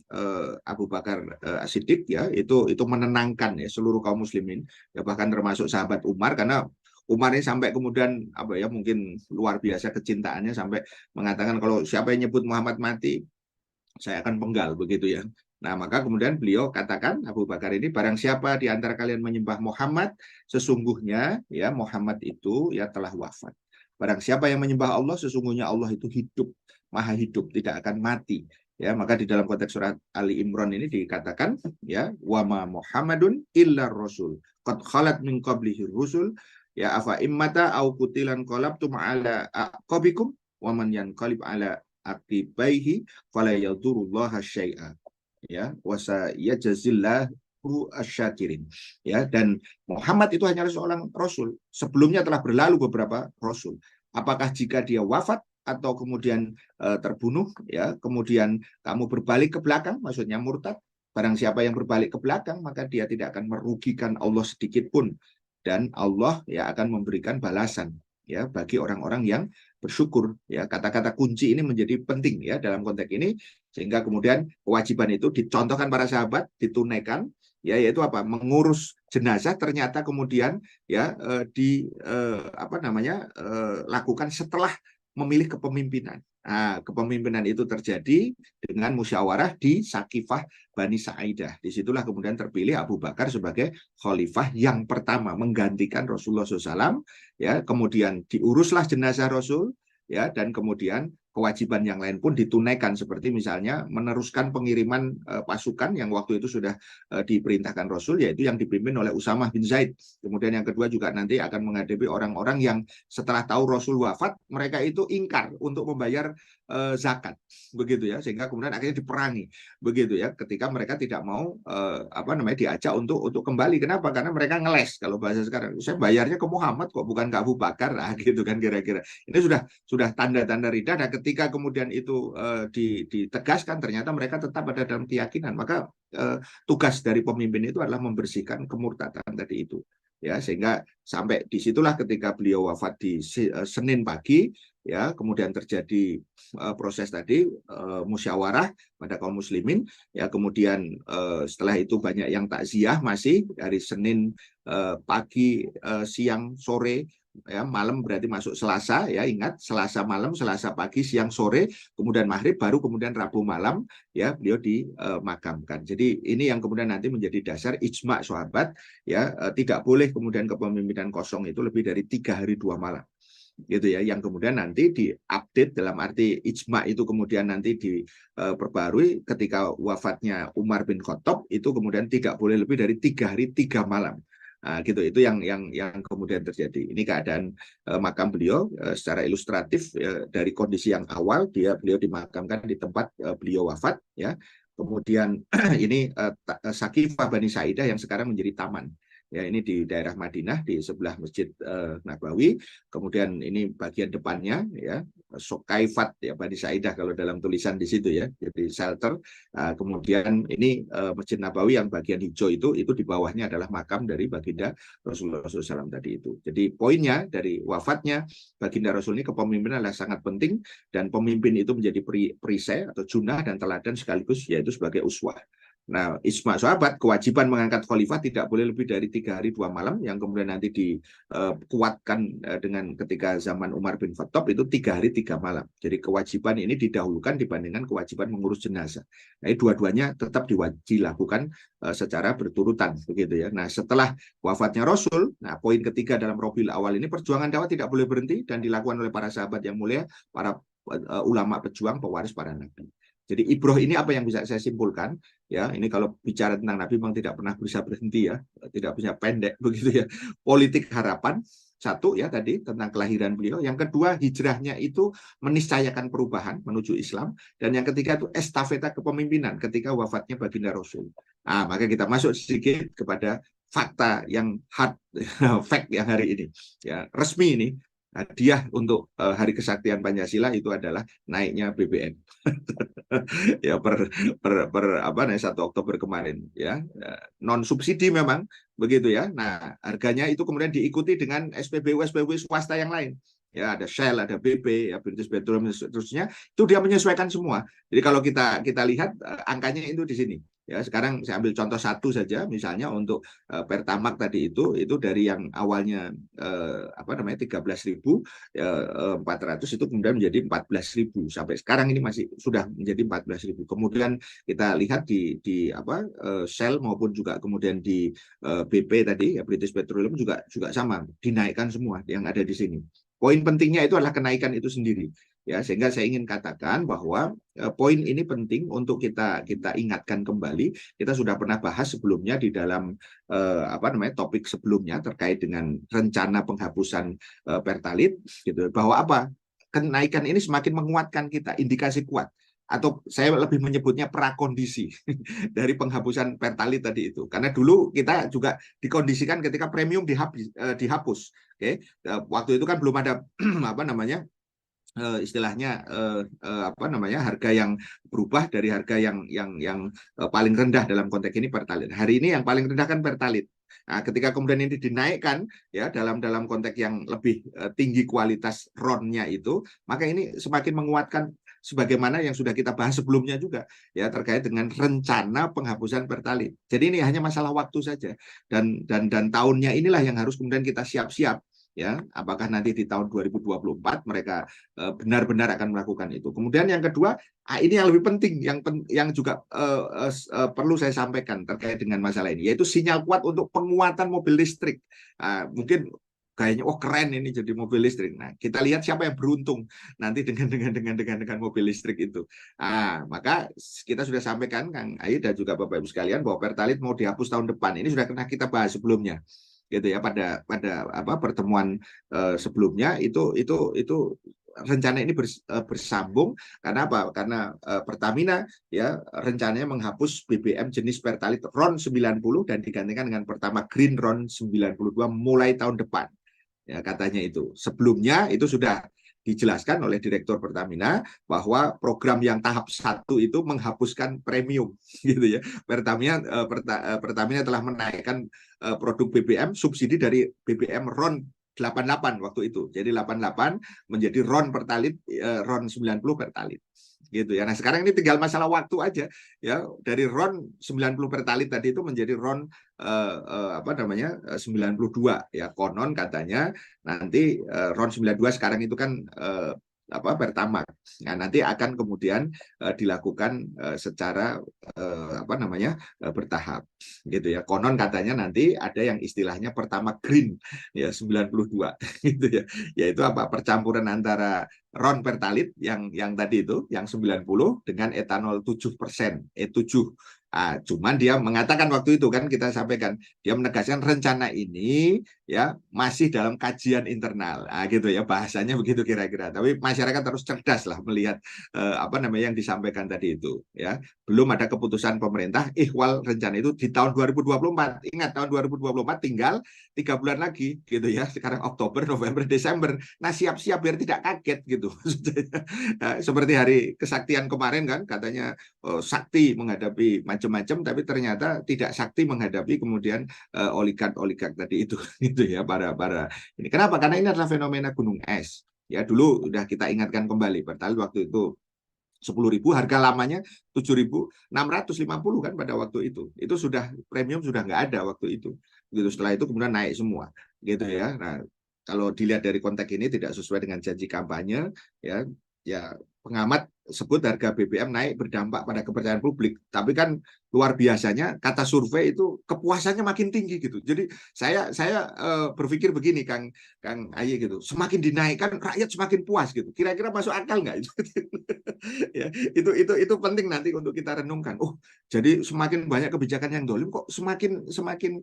Abu Bakar As-Siddiq ya itu menenangkan ya seluruh kaum muslimin ya, bahkan termasuk sahabat Umar, karena Umar ini sampai kemudian apa ya mungkin luar biasa kecintaannya sampai mengatakan kalau siapa yang nyebut Muhammad mati saya akan penggal begitu ya. Nah, maka kemudian beliau katakan, Abu Bakar ini, barang siapa di antara kalian menyembah Muhammad, sesungguhnya ya Muhammad itu ya telah wafat. Barang siapa yang menyembah Allah, sesungguhnya Allah itu hidup, maha hidup, tidak akan mati. Ya, maka di dalam konteks surat Ali Imran ini dikatakan ya wa ma Muhammadun illa rasul qad khalat min qablihi rusul ya afa immata au qutilan qalabtum ala aqabikum wa man yanqalib ala aqibaihi fala yadurullaha syai'a ya wasa ya jazillahu asyakirin ya. Dan Muhammad itu hanyalah seorang rasul, sebelumnya telah berlalu beberapa rasul. Apakah jika dia wafat atau kemudian terbunuh ya kemudian kamu berbalik ke belakang, maksudnya murtad, barang siapa yang berbalik ke belakang maka dia tidak akan merugikan Allah sedikit pun, dan Allah ya akan memberikan balasan ya bagi orang-orang yang bersyukur ya. Kata-kata kunci ini menjadi penting ya dalam konteks ini, sehingga kemudian kewajiban itu dicontohkan para sahabat, ditunaikan ya, yaitu apa, mengurus jenazah ternyata kemudian ya lakukan setelah memilih kepemimpinan. Nah, kepemimpinan itu terjadi dengan musyawarah di Sakifah Bani Sa'idah. Disitulah kemudian terpilih Abu Bakar sebagai khalifah yang pertama menggantikan Rasulullah SAW. Ya, kemudian diuruslah jenazah Rasul, ya, dan kemudian kewajiban yang lain pun ditunaikan, seperti misalnya meneruskan pengiriman pasukan yang waktu itu sudah diperintahkan Rasul, yaitu yang dipimpin oleh Usamah bin Zaid. Kemudian yang kedua juga nanti akan menghadapi orang-orang yang setelah tahu Rasul wafat, mereka itu ingkar untuk membayar zakat, begitu ya, sehingga kemudian akhirnya diperangi, begitu ya, ketika mereka tidak mau diajak untuk kembali. Kenapa? Karena mereka ngeles, kalau bahasa sekarang, saya bayarnya ke Muhammad kok, bukan ke Abu Bakar, nah gitu kan kira-kira. Ini sudah tanda-tanda ridha. Nah, ketika kemudian itu ditegaskan, ternyata mereka tetap ada dalam keyakinan, maka tugas dari pemimpin itu adalah membersihkan kemurtadan tadi itu ya, sehingga sampai disitulah ketika beliau wafat di Senin pagi ya, kemudian terjadi proses tadi musyawarah pada kaum muslimin ya, kemudian setelah itu banyak yang takziah masih dari Senin pagi, siang, sore ya, malam berarti masuk Selasa ya, ingat, Selasa malam, Selasa pagi, siang, sore, kemudian maghrib, baru kemudian Rabu malam ya beliau dimakamkan. Jadi ini yang kemudian nanti menjadi dasar ijma sahabat ya, tidak boleh kemudian kepemimpinan kosong itu lebih dari 3 hari 2 malam gitu ya, yang kemudian nanti diupdate, dalam arti ijma itu kemudian nanti diperbarui ketika wafatnya Umar bin Khattab, itu kemudian tidak boleh lebih dari 3 hari 3 malam. Nah, gitu, itu yang kemudian terjadi. Ini keadaan makam beliau secara ilustratif dari kondisi yang awal, beliau dimakamkan di tempat beliau wafat ya. Kemudian ini Sakifah Bani Sa'idah yang sekarang menjadi taman. Ya, ini di daerah Madinah di sebelah Masjid Nabawi. Kemudian ini bagian depannya ya, Sokaifat ya Bani Sa'idah kalau dalam tulisan di situ ya, jadi shelter. Kemudian ini Masjid Nabawi yang bagian hijau itu di bawahnya adalah makam dari baginda Rasulullah SAW tadi itu. Jadi poinnya dari wafatnya baginda Rasul ini, kepemimpinan adalah sangat penting, dan pemimpin itu menjadi perisai atau junah dan teladan sekaligus, yaitu sebagai uswah. Nah, ijma sahabat, kewajiban mengangkat khalifah tidak boleh lebih dari 3 hari 2 malam, yang kemudian nanti dikuatkan dengan ketika zaman Umar bin Khattab itu 3 hari 3 malam. Jadi kewajiban ini didahulukan dibandingkan kewajiban mengurus jenazah. Nah, dua-duanya tetap dilakukan secara berturutan, begitu ya. Nah, setelah wafatnya Rasul, nah poin ketiga dalam Rabiul Awal ini, perjuangan dakwah tidak boleh berhenti dan dilakukan oleh para sahabat yang mulia, para ulama pejuang, pewaris para nabi. Jadi ibroh ini apa yang bisa saya simpulkan ya, ini kalau bicara tentang Nabi memang tidak pernah bisa berhenti ya, tidak bisa pendek begitu ya. Politik harapan satu ya tadi tentang kelahiran beliau, yang kedua hijrahnya itu meniscayakan perubahan menuju Islam, dan yang ketiga itu estafeta kepemimpinan ketika wafatnya baginda Rasul. Nah, maka kita masuk sedikit kepada fakta yang hard fact yang hari ini ya, resmi ini. Hadiah untuk Hari Kesaktian Pancasila itu adalah naiknya BBM ya per 1 Oktober kemarin ya, non subsidi memang begitu ya. Nah, harganya itu kemudian diikuti dengan SPBU swasta yang lain ya, ada Shell, ada BP ya, British Petroleum, terusnya itu dia menyesuaikan semua. Jadi kalau kita lihat angkanya itu di sini Ya, sekarang saya ambil contoh satu saja, misalnya untuk Pertamax tadi itu dari yang awalnya 13.400 itu kemudian menjadi 14.000 sampai sekarang ini masih sudah menjadi 14.000. Kemudian kita lihat di Shell maupun juga kemudian di BP tadi ya, British Petroleum juga sama, dinaikkan semua yang ada di sini. Poin pentingnya itu adalah kenaikan itu sendiri. Ya, sehingga saya ingin katakan bahwa poin ini penting untuk kita ingatkan kembali. Kita sudah pernah bahas sebelumnya di dalam topik sebelumnya terkait dengan rencana penghapusan Pertalite, gitu. Bahwa apa? Kenaikan ini semakin menguatkan kita, indikasi kuat, atau saya lebih menyebutnya prakondisi dari penghapusan Pertalite tadi itu. Karena dulu kita juga dikondisikan ketika premium dihapus. Oke, waktu itu kan belum ada istilahnya harga yang berubah dari harga yang paling rendah dalam konteks ini Pertalite. Hari ini yang paling rendah kan Pertalite. Nah, ketika kemudian ini dinaikkan ya dalam konteks yang lebih tinggi kualitas RON-nya itu, maka ini semakin menguatkan sebagaimana yang sudah kita bahas sebelumnya juga ya terkait dengan rencana penghapusan Pertalite. Jadi ini hanya masalah waktu saja, dan tahunnya inilah yang harus kemudian kita siap-siap ya, apakah nanti di tahun 2024 mereka benar-benar akan melakukan itu. Kemudian yang kedua, ini yang lebih penting, yang juga perlu saya sampaikan terkait dengan masalah ini, yaitu sinyal kuat untuk penguatan mobil listrik. Mungkin kayaknya keren ini jadi mobil listrik. Nah, kita lihat siapa yang beruntung nanti dengan mobil listrik itu. Maka kita sudah sampaikan Kang Ayi dan juga Bapak Ibu sekalian bahwa Pertalite mau dihapus tahun depan. Ini sudah pernah kita bahas sebelumnya, gitu ya, pada pertemuan sebelumnya. Itu rencana ini bersambung karena apa? Karena Pertamina ya rencananya menghapus BBM jenis Pertalite RON 90 dan digantikan dengan Pertamax Green RON 92 mulai tahun depan. Ya, katanya itu. Sebelumnya itu sudah dijelaskan oleh Direktur Pertamina bahwa program yang tahap 1 itu menghapuskan premium, gitu ya. Pertamina telah menaikkan produk BBM subsidi dari BBM RON 88 waktu itu. Jadi 88 menjadi RON Pertalite, RON 90 Pertalite. Gitu ya. Nah, sekarang ini tinggal masalah waktu aja ya, dari RON 90 Pertalite tadi itu menjadi RON 92 ya, konon katanya nanti RON 92 sekarang itu kan Pertamax. Nah, nanti akan kemudian dilakukan secara bertahap, gitu ya. Konon katanya nanti ada yang istilahnya Pertamax Green ya 92 gitu ya. Yaitu apa? Percampuran antara RON Pertalite yang tadi itu yang 90 dengan etanol 7%, E7. Cuman dia mengatakan waktu itu kan kita sampaikan, dia menegaskan rencana ini ya masih dalam kajian internal, gitu ya, bahasanya begitu kira-kira. Tapi masyarakat harus cerdas lah melihat yang disampaikan tadi itu ya. Belum ada keputusan pemerintah ihwal rencana itu di tahun 2024. Ingat, tahun 2024 tinggal 3 bulan lagi gitu ya. Sekarang Oktober, November, Desember. Nah, siap-siap biar tidak kaget gitu. Seperti hari kesaktian kemarin kan katanya sakti menghadapi macam-macam, tapi ternyata tidak sakti menghadapi kemudian oligark tadi itu, gitu ya, para ini. Kenapa? Karena ini adalah fenomena gunung es. Ya, dulu udah kita ingatkan kembali, Pertalite waktu itu 10.000, harga lamanya 7.650 kan pada waktu itu. Itu sudah premium sudah nggak ada waktu itu. Gitu. Setelah itu kemudian naik semua, gitu ya. Nah, kalau dilihat dari konteks ini tidak sesuai dengan janji kampanye, ya pengamat sebut harga BBM naik berdampak pada kepercayaan publik. Tapi kan luar biasanya kata survei itu kepuasannya makin tinggi gitu. Jadi saya berpikir begini Kang Ayi gitu. Semakin dinaikkan rakyat semakin puas gitu. Kira-kira masuk akal nggak itu? Ya, itu penting nanti untuk kita renungkan. Jadi semakin banyak kebijakan yang dolim kok semakin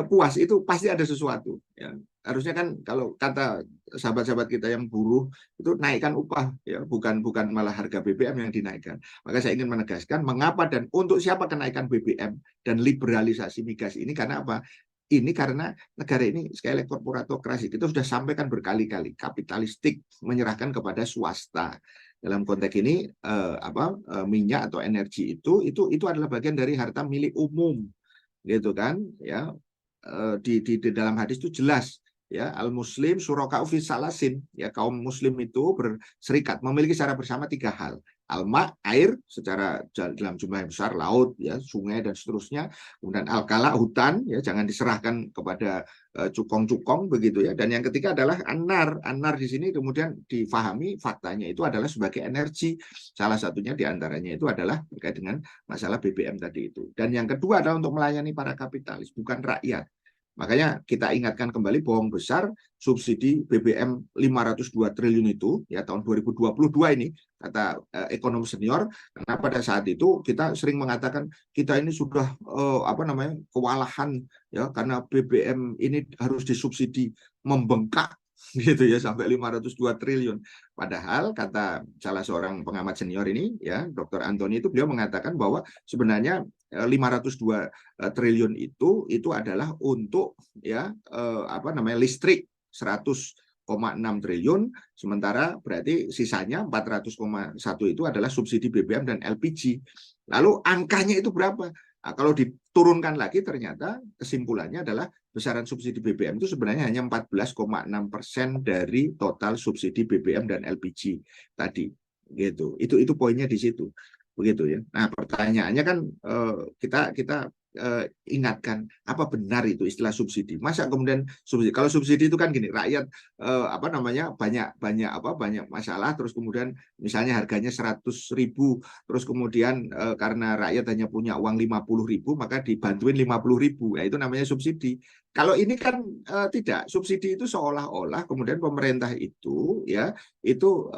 puas, itu pasti ada sesuatu ya. Harusnya kan kalau kata sahabat-sahabat kita yang buruh itu naikkan upah ya, bukan malah harga BBM yang dinaikkan. Maka saya ingin menegaskan mengapa dan untuk siapa kenaikan BBM dan liberalisasi migas ini, karena apa? Ini karena negara ini sekali lagi korporatokrasi. Kita sudah sampaikan berkali-kali, kapitalistik, menyerahkan kepada swasta. Dalam konteks ini minyak atau energi itu adalah bagian dari harta milik umum, gitu kan ya. Di dalam hadis itu jelas ya, al muslim syuraka'u fi salasin, ya, kaum muslim itu berserikat memiliki secara bersama 3 hal. alma, air secara dalam jumlah yang besar, laut, ya, sungai dan seterusnya. Kemudian alkala, hutan, ya, jangan diserahkan kepada cukong-cukong begitu ya. Dan yang ketiga adalah anar. Anar di sini kemudian difahami faktanya itu adalah sebagai energi. Salah satunya diantaranya itu adalah terkait dengan masalah BBM tadi itu. Dan yang kedua adalah untuk melayani para kapitalis, bukan rakyat. Makanya kita ingatkan kembali bohong besar subsidi BBM 502 triliun itu ya tahun 2022 ini kata ekonom senior, karena pada saat itu kita sering mengatakan kita ini sudah kewalahan ya karena BBM ini harus disubsidi membengkak gitu ya sampai 502 triliun. Padahal kata salah seorang pengamat senior ini ya Dr. Antoni itu beliau mengatakan bahwa sebenarnya 502 triliun itu adalah untuk ya listrik 100,6 triliun, sementara berarti sisanya 400,1 itu adalah subsidi BBM dan LPG. Lalu angkanya itu berapa? Nah, kalau diturunkan lagi ternyata kesimpulannya adalah besaran subsidi BBM itu sebenarnya hanya 14,6% dari total subsidi BBM dan LPG tadi. Gitu. Itu poinnya di situ. Begitu ya. Nah, pertanyaannya kan kita ingatkan apa benar itu istilah subsidi. Masa kemudian subsidi? Kalau subsidi itu kan gini, rakyat banyak masalah terus kemudian misalnya harganya 100.000 terus kemudian karena rakyat hanya punya uang 50.000 maka dibantuin 50.000. Ya itu namanya subsidi. Kalau ini kan tidak. Subsidi itu seolah-olah kemudian pemerintah itu ya itu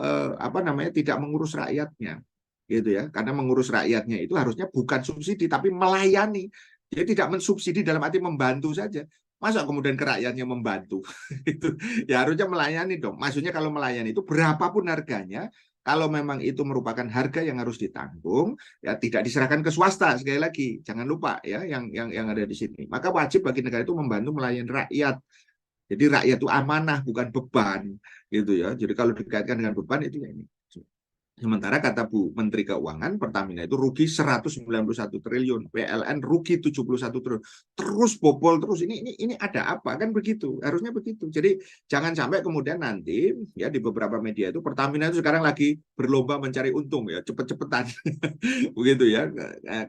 tidak mengurus rakyatnya gitu ya, karena mengurus rakyatnya itu harusnya bukan subsidi tapi melayani. Jadi tidak mensubsidi dalam arti membantu saja. Masa kemudian ke rakyatnya membantu? Itu ya harusnya melayani dong. Maksudnya kalau melayani itu berapapun harganya, kalau memang itu merupakan harga yang harus ditanggung, ya tidak diserahkan ke swasta. Sekali lagi, jangan lupa ya yang ada di sini. Maka wajib bagi negara itu membantu melayani rakyat. Jadi rakyat itu amanah bukan beban gitu ya. Jadi kalau dikaitkan dengan beban itu ya ini. Sementara kata Bu Menteri Keuangan, Pertamina itu rugi 191 triliun, PLN rugi 71 triliun. Terus bobol terus. Ini ada apa? Kan begitu. Harusnya begitu. Jadi jangan sampai kemudian nanti ya di beberapa media itu Pertamina itu sekarang lagi berlomba mencari untung ya, cepet-cepetan. Begitu ya.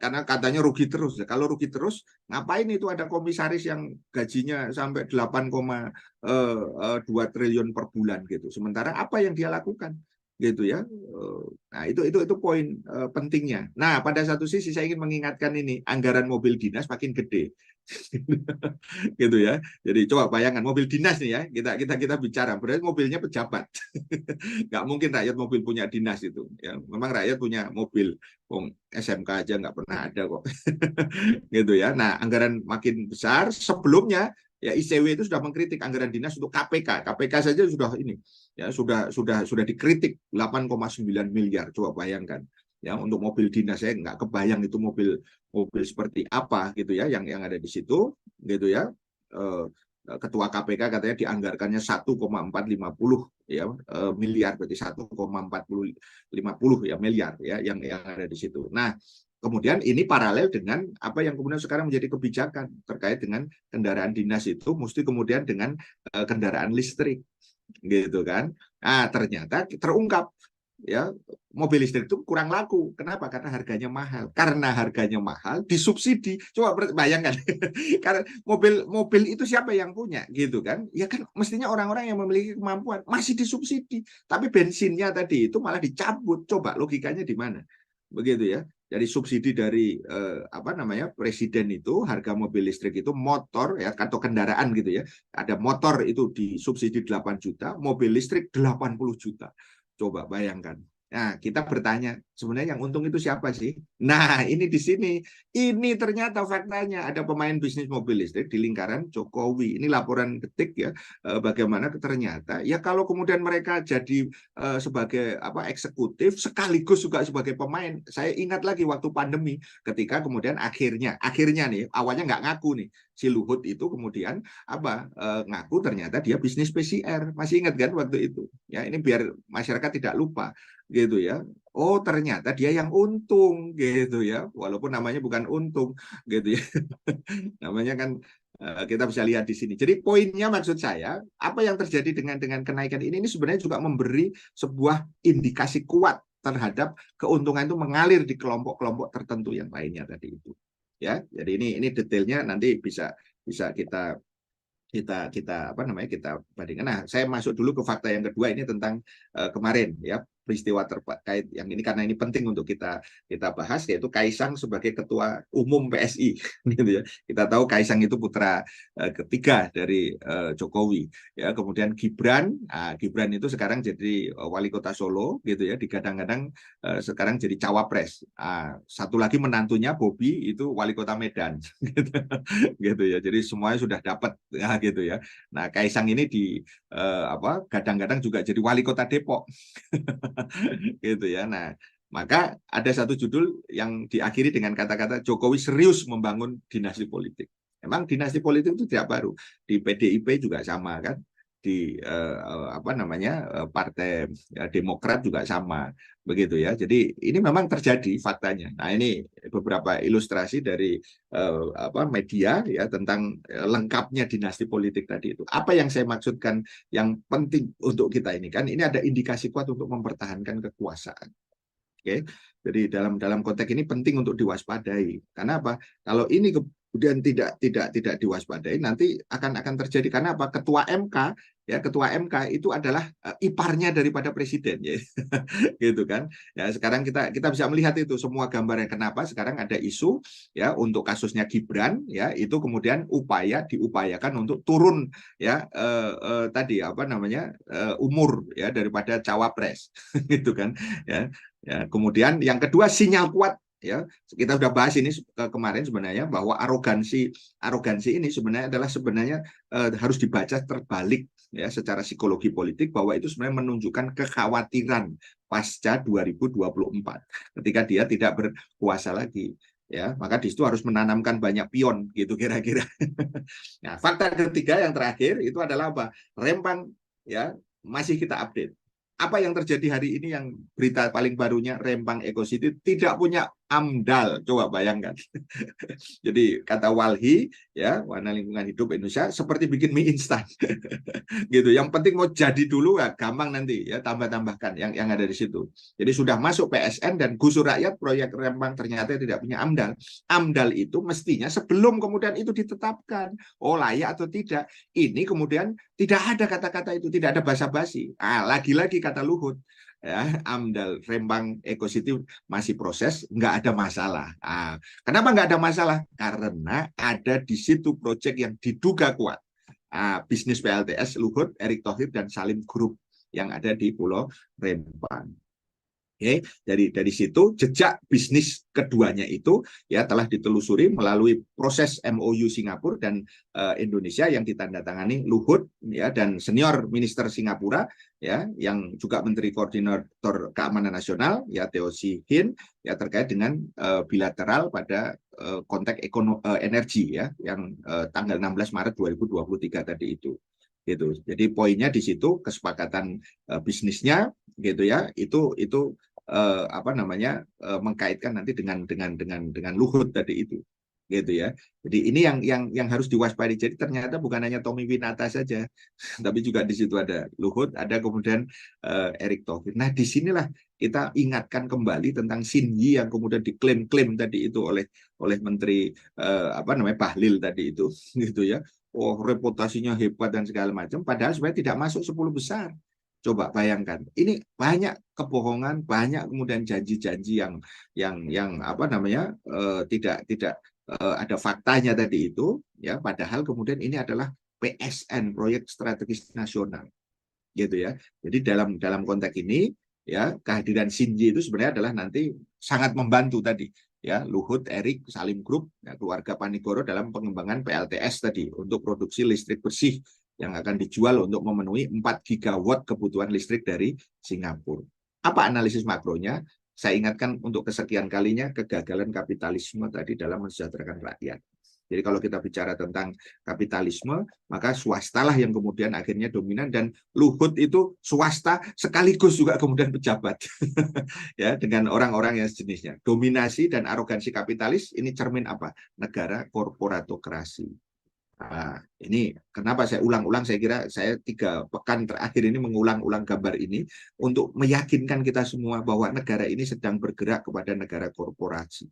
Karena katanya rugi terus. Kalau rugi terus, ngapain itu ada komisaris yang gajinya sampai 8,2 triliun per bulan gitu. Sementara apa yang dia lakukan? Gitu ya. Nah, itu poin pentingnya. Nah, pada satu sisi saya ingin mengingatkan ini, anggaran mobil dinas makin gede. Gitu ya. Jadi coba bayangkan mobil dinas nih ya, kita bicara, berarti mobilnya pejabat. Nggak mungkin rakyat mobil punya dinas itu. Ya, memang rakyat punya mobil. SMK aja nggak pernah ada kok. Gitu ya. Nah, anggaran makin besar. Sebelumnya ya ICW itu sudah mengkritik anggaran dinas untuk KPK. KPK saja sudah ini ya sudah dikritik 8,9 miliar. Coba bayangkan ya untuk mobil dinas, saya nggak kebayang itu mobil seperti apa gitu ya yang ada di situ gitu ya. Ketua KPK katanya dianggarkannya 1,450 ya miliar, berarti 1,450 ya miliar ya yang ada di situ. Nah, kemudian ini paralel dengan apa yang kemudian sekarang menjadi kebijakan terkait dengan kendaraan dinas itu mesti kemudian dengan kendaraan listrik gitu kan. Nah, ternyata terungkap ya mobil listrik itu kurang laku. Kenapa? Karena harganya mahal. Karena harganya mahal disubsidi. Coba bayangkan. Karena mobil itu siapa yang punya gitu kan? Ya kan mestinya orang-orang yang memiliki kemampuan masih disubsidi. Tapi bensinnya tadi itu malah dicabut. Coba logikanya di mana? Begitu ya. Jadi subsidi dari presiden itu harga mobil listrik itu motor ya atau kendaraan gitu ya. Ada motor itu disubsidi 8 juta, mobil listrik 80 juta. Coba bayangkan. Nah, kita bertanya, sebenarnya yang untung itu siapa sih? Nah, ini di sini. Ini ternyata faktanya ada pemain bisnis mobil listrik di lingkaran Jokowi. Ini laporan Detik ya, bagaimana ternyata ya kalau kemudian mereka jadi sebagai eksekutif sekaligus juga sebagai pemain. Saya ingat lagi waktu pandemi ketika kemudian akhirnya nih awalnya nggak ngaku nih si Luhut itu kemudian ngaku ternyata dia bisnis PCR. Masih ingat kan waktu itu? Ya, ini biar masyarakat tidak lupa gitu ya. Oh, ternyata dia yang untung gitu ya. Walaupun namanya bukan untung gitu ya. Namanya kan kita bisa lihat di sini. Jadi poinnya maksud saya, apa yang terjadi dengan kenaikan ini sebenarnya juga memberi sebuah indikasi kuat terhadap keuntungan itu mengalir di kelompok-kelompok tertentu yang lainnya tadi itu. Ya, jadi ini detailnya nanti bisa kita apa namanya kita bandingkan. Nah, saya masuk dulu ke fakta yang kedua ini tentang kemarin ya, peristiwa terkait yang ini karena ini penting untuk kita bahas, yaitu Kaisang sebagai ketua umum PSI gitu ya. Kita tahu Kaisang itu putra ketiga dari Jokowi ya. Kemudian Gibran itu sekarang jadi wali kota Solo gitu ya, digadang-gadang sekarang jadi cawapres. Satu lagi menantunya Bobi itu wali kota Medan gitu, gitu ya. Jadi semuanya sudah dapat ya, gitu ya. Nah, Kaisang ini gadang-gadang juga jadi wali kota Depok. Gitu ya. Nah, maka ada satu judul yang diakhiri dengan kata-kata Jokowi serius membangun dinasti politik. Memang dinasti politik itu tidak baru. Di PDIP juga sama kan. Di Partai Demokrat juga sama, begitu ya. Jadi ini memang terjadi faktanya. Nah, ini beberapa ilustrasi dari media ya tentang lengkapnya dinasti politik tadi itu. Apa yang saya maksudkan yang penting untuk kita ini kan, ini ada indikasi kuat untuk mempertahankan kekuasaan. Oke, jadi dalam konteks ini penting untuk diwaspadai. Karena apa? Kalau ini kemudian tidak diwaspadai, nanti akan terjadi. Karena apa? Ketua MK itu adalah iparnya daripada presiden, ya. Gitu kan. Ya, sekarang kita bisa melihat itu semua gambarnya. Kenapa sekarang ada isu ya untuk kasusnya Gibran ya, itu kemudian diupayakan untuk turun ya umur ya daripada cawapres gitu kan ya. Ya, kemudian yang kedua sinyal kuat ya, kita sudah bahas ini kemarin sebenarnya bahwa arogansi ini sebenarnya harus dibaca terbalik ya secara psikologi politik, bahwa itu sebenarnya menunjukkan kekhawatiran pasca 2024 ketika dia tidak berkuasa lagi ya, maka di situ harus menanamkan banyak pion gitu kira-kira. Nah, fakta ketiga yang terakhir itu adalah apa? Rempang ya masih kita update. Apa yang terjadi hari ini, yang berita paling barunya, Rempang Eco City tidak punya AMDAL, coba bayangkan. Jadi kata Walhi ya, Warna Lingkungan Hidup Indonesia, seperti bikin mie instan. Gitu. Yang penting mau jadi dulu ya, gampang nanti ya, tambahkan yang ada di situ. Jadi sudah masuk PSN dan gusur rakyat, proyek Rempang ternyata tidak punya AMDAL. AMDAL itu mestinya sebelum kemudian itu ditetapkan, layak atau tidak. Ini kemudian tidak ada kata-kata itu, tidak ada basa-basi. Lagi-lagi kata Luhut, ya, AMDAL Rempang Eco City masih proses, nggak ada masalah. Kenapa nggak ada masalah? Karena ada di situ proyek yang diduga kuat. Bisnis PLTS Luhut, Erick Thohir, dan Salim Group yang ada di Pulau Rempang. Oke, dari situ jejak bisnis keduanya itu ya telah ditelusuri melalui proses MOU Singapura dan Indonesia yang ditandatangani Luhut ya dan senior minister Singapura ya, yang juga Menteri Koordinator Keamanan Nasional ya, Teo See Hin, ya terkait dengan bilateral pada konteks energi ya, yang tanggal 16 Maret 2023 tadi itu. Gitu. Jadi poinnya di situ kesepakatan bisnisnya gitu ya, itu mengkaitkan nanti dengan Luhut tadi itu, gitu ya. Jadi ini yang harus diwaspadai. Jadi ternyata bukan hanya Tommy Winata saja, tapi juga di situ ada Luhut, ada kemudian Erick Thohir. Nah, disinilah kita ingatkan kembali tentang Shinyi yang kemudian diklaim tadi itu oleh Menteri Bahlil tadi itu, gitu ya. Reputasinya hebat dan segala macam, padahal sebenarnya tidak masuk 10 besar. Coba bayangkan, ini banyak kebohongan, banyak kemudian janji-janji yang tidak ada faktanya tadi itu, ya. Padahal kemudian ini adalah PSN, proyek strategis nasional, gitu ya. Jadi dalam konteks ini, ya, kehadiran Shinyi itu sebenarnya adalah nanti sangat membantu tadi. Ya, Luhut, Erick, Salim Group, ya, keluarga Panigoro dalam pengembangan PLTS tadi untuk produksi listrik bersih yang akan dijual untuk memenuhi 4 gigawatt kebutuhan listrik dari Singapura. Apa analisis makronya? Saya ingatkan untuk kesekian kalinya kegagalan kapitalisme tadi dalam mensejahterakan rakyat. Jadi kalau kita bicara tentang kapitalisme, maka swastalah yang kemudian akhirnya dominan, dan Luhut itu swasta sekaligus juga kemudian pejabat ya, dengan orang-orang yang sejenisnya. Dominasi dan arogansi kapitalis ini cermin apa? Negara korporatokrasi. Nah, ini kenapa saya ulang-ulang, saya kira saya 3 pekan terakhir ini mengulang-ulang gambar ini untuk meyakinkan kita semua bahwa negara ini sedang bergerak kepada negara korporasi.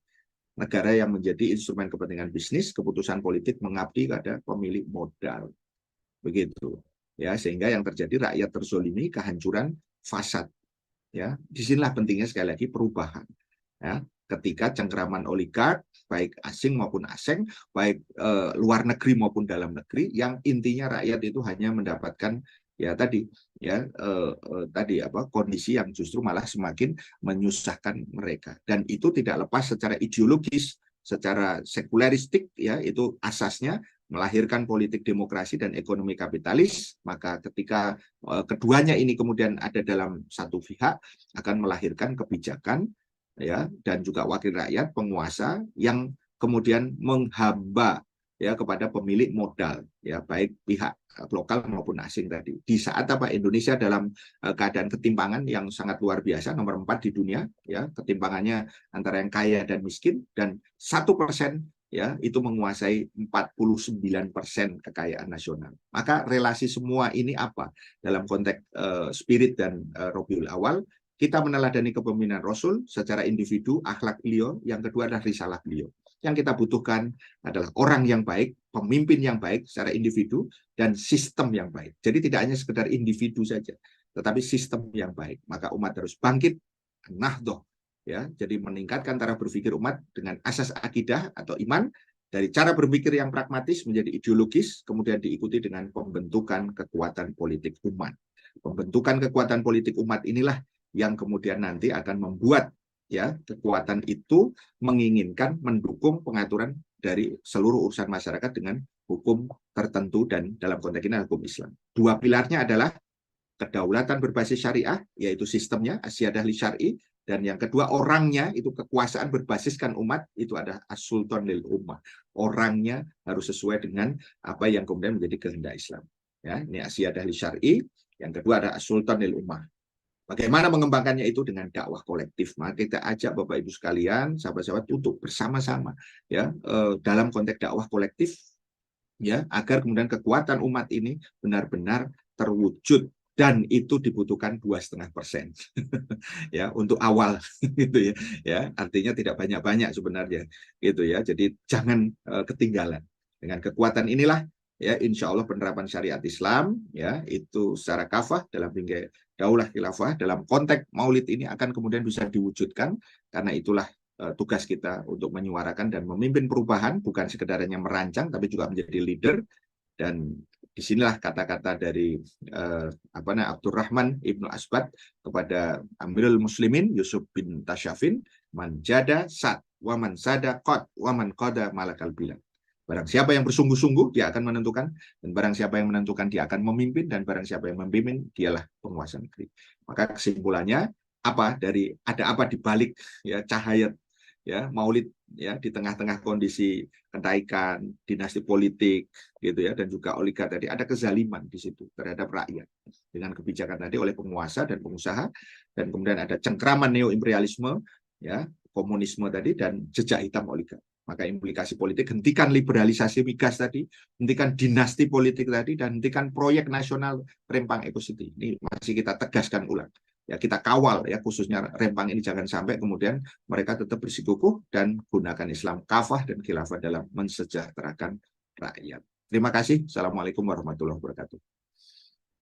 Negara yang menjadi instrumen kepentingan bisnis, keputusan politik mengabdi pada pemilik modal. Begitu. Ya, sehingga yang terjadi rakyat terzolimi, kehancuran, fasad. Ya, disinilah pentingnya sekali lagi perubahan. Ya, ketika cengkeraman oligark, baik asing maupun asing, baik luar negeri maupun dalam negeri, yang intinya rakyat itu hanya mendapatkan ya tadi ya tadi apa kondisi yang justru malah semakin menyusahkan mereka, dan itu tidak lepas secara ideologis, secara sekuleristik, ya itu asasnya melahirkan politik demokrasi dan ekonomi kapitalis. Maka ketika keduanya ini kemudian ada dalam satu pihak, akan melahirkan kebijakan ya dan juga wakil rakyat penguasa yang kemudian menghamba ya kepada pemilik modal, ya baik pihak lokal maupun asing tadi. Di saat apa Indonesia dalam keadaan ketimpangan yang sangat luar biasa, nomor 4 di dunia, ya ketimpangannya antara yang kaya dan miskin, dan 1% ya itu menguasai 49% kekayaan nasional. Maka relasi semua ini apa dalam konteks spirit dan Rabiul Awal? Kita meneladani kepemimpinan Rasul secara individu, akhlak beliau. Yang kedua adalah risalah beliau. Yang kita butuhkan adalah orang yang baik, pemimpin yang baik secara individu, dan sistem yang baik. Jadi tidak hanya sekedar individu saja, tetapi sistem yang baik. Maka umat harus bangkit, nahdoh, ya. Jadi meningkatkan cara berpikir umat dengan asas akidah atau iman, dari cara berpikir yang pragmatis menjadi ideologis, kemudian diikuti dengan pembentukan kekuatan politik umat. Pembentukan kekuatan politik umat inilah yang kemudian nanti akan membuat ya kekuatan itu menginginkan mendukung pengaturan dari seluruh urusan masyarakat dengan hukum tertentu, dan dalam konteks ini hukum Islam. Dua pilarnya adalah kedaulatan berbasis syariah, yaitu sistemnya asyadah li syar'i, dan yang kedua orangnya, itu kekuasaan berbasiskan umat, itu adalah as-sultan lil ummah. Orangnya harus sesuai dengan apa yang kemudian menjadi kehendak Islam. Ya, ini asyadah li syar'i, yang kedua adalah as-sultan lil ummah. Bagaimana mengembangkannya itu dengan dakwah kolektif. Maka kita ajak Bapak Ibu sekalian, sahabat-sahabat untuk bersama-sama ya dalam konteks dakwah kolektif, ya agar kemudian kekuatan umat ini benar-benar terwujud, dan itu dibutuhkan 2,5% ya untuk awal gitu ya. Ya, artinya tidak banyak-banyak sebenarnya gitu ya. Jadi jangan ketinggalan. Dengan kekuatan inilah ya insya Allah penerapan syariat Islam ya itu secara kafah dalam bingkai daulah khilafah dalam konteks maulid ini akan kemudian bisa diwujudkan, karena itulah tugas kita untuk menyuarakan dan memimpin perubahan, bukan sekedar hanya merancang tapi juga menjadi leader. Dan disinilah kata-kata dari Abdurrahman Ibnu Asbad kepada Amirul Muslimin Yusuf bin Tasyafin, man jada sat, waman sada qad, waman qada malakal bilad. Barang siapa yang bersungguh-sungguh, dia akan menentukan, dan barang siapa yang menentukan, dia akan memimpin, dan barang siapa yang memimpin, dialah penguasa negeri. Maka kesimpulannya apa dari ada apa di balik ya cahaya ya maulid ya di tengah-tengah kondisi kenaikan dinasti politik gitu ya, dan juga oligark tadi, ada kezaliman di situ terhadap rakyat dengan kebijakan tadi oleh penguasa dan pengusaha, dan kemudian ada cengkraman neo-imperialisme ya, komunisme tadi, dan jejak hitam oligark. Maka implikasi politik, hentikan liberalisasi migas tadi, hentikan dinasti politik tadi, dan hentikan proyek nasional Rempang Eco City. Ini masih kita tegaskan ulang. Ya kita kawal ya, khususnya Rempang ini jangan sampai kemudian mereka tetap bersikukuh dan gunakan Islam kafah dan khilafah dalam mensejahterakan rakyat. Terima kasih. Assalamualaikum warahmatullahi wabarakatuh.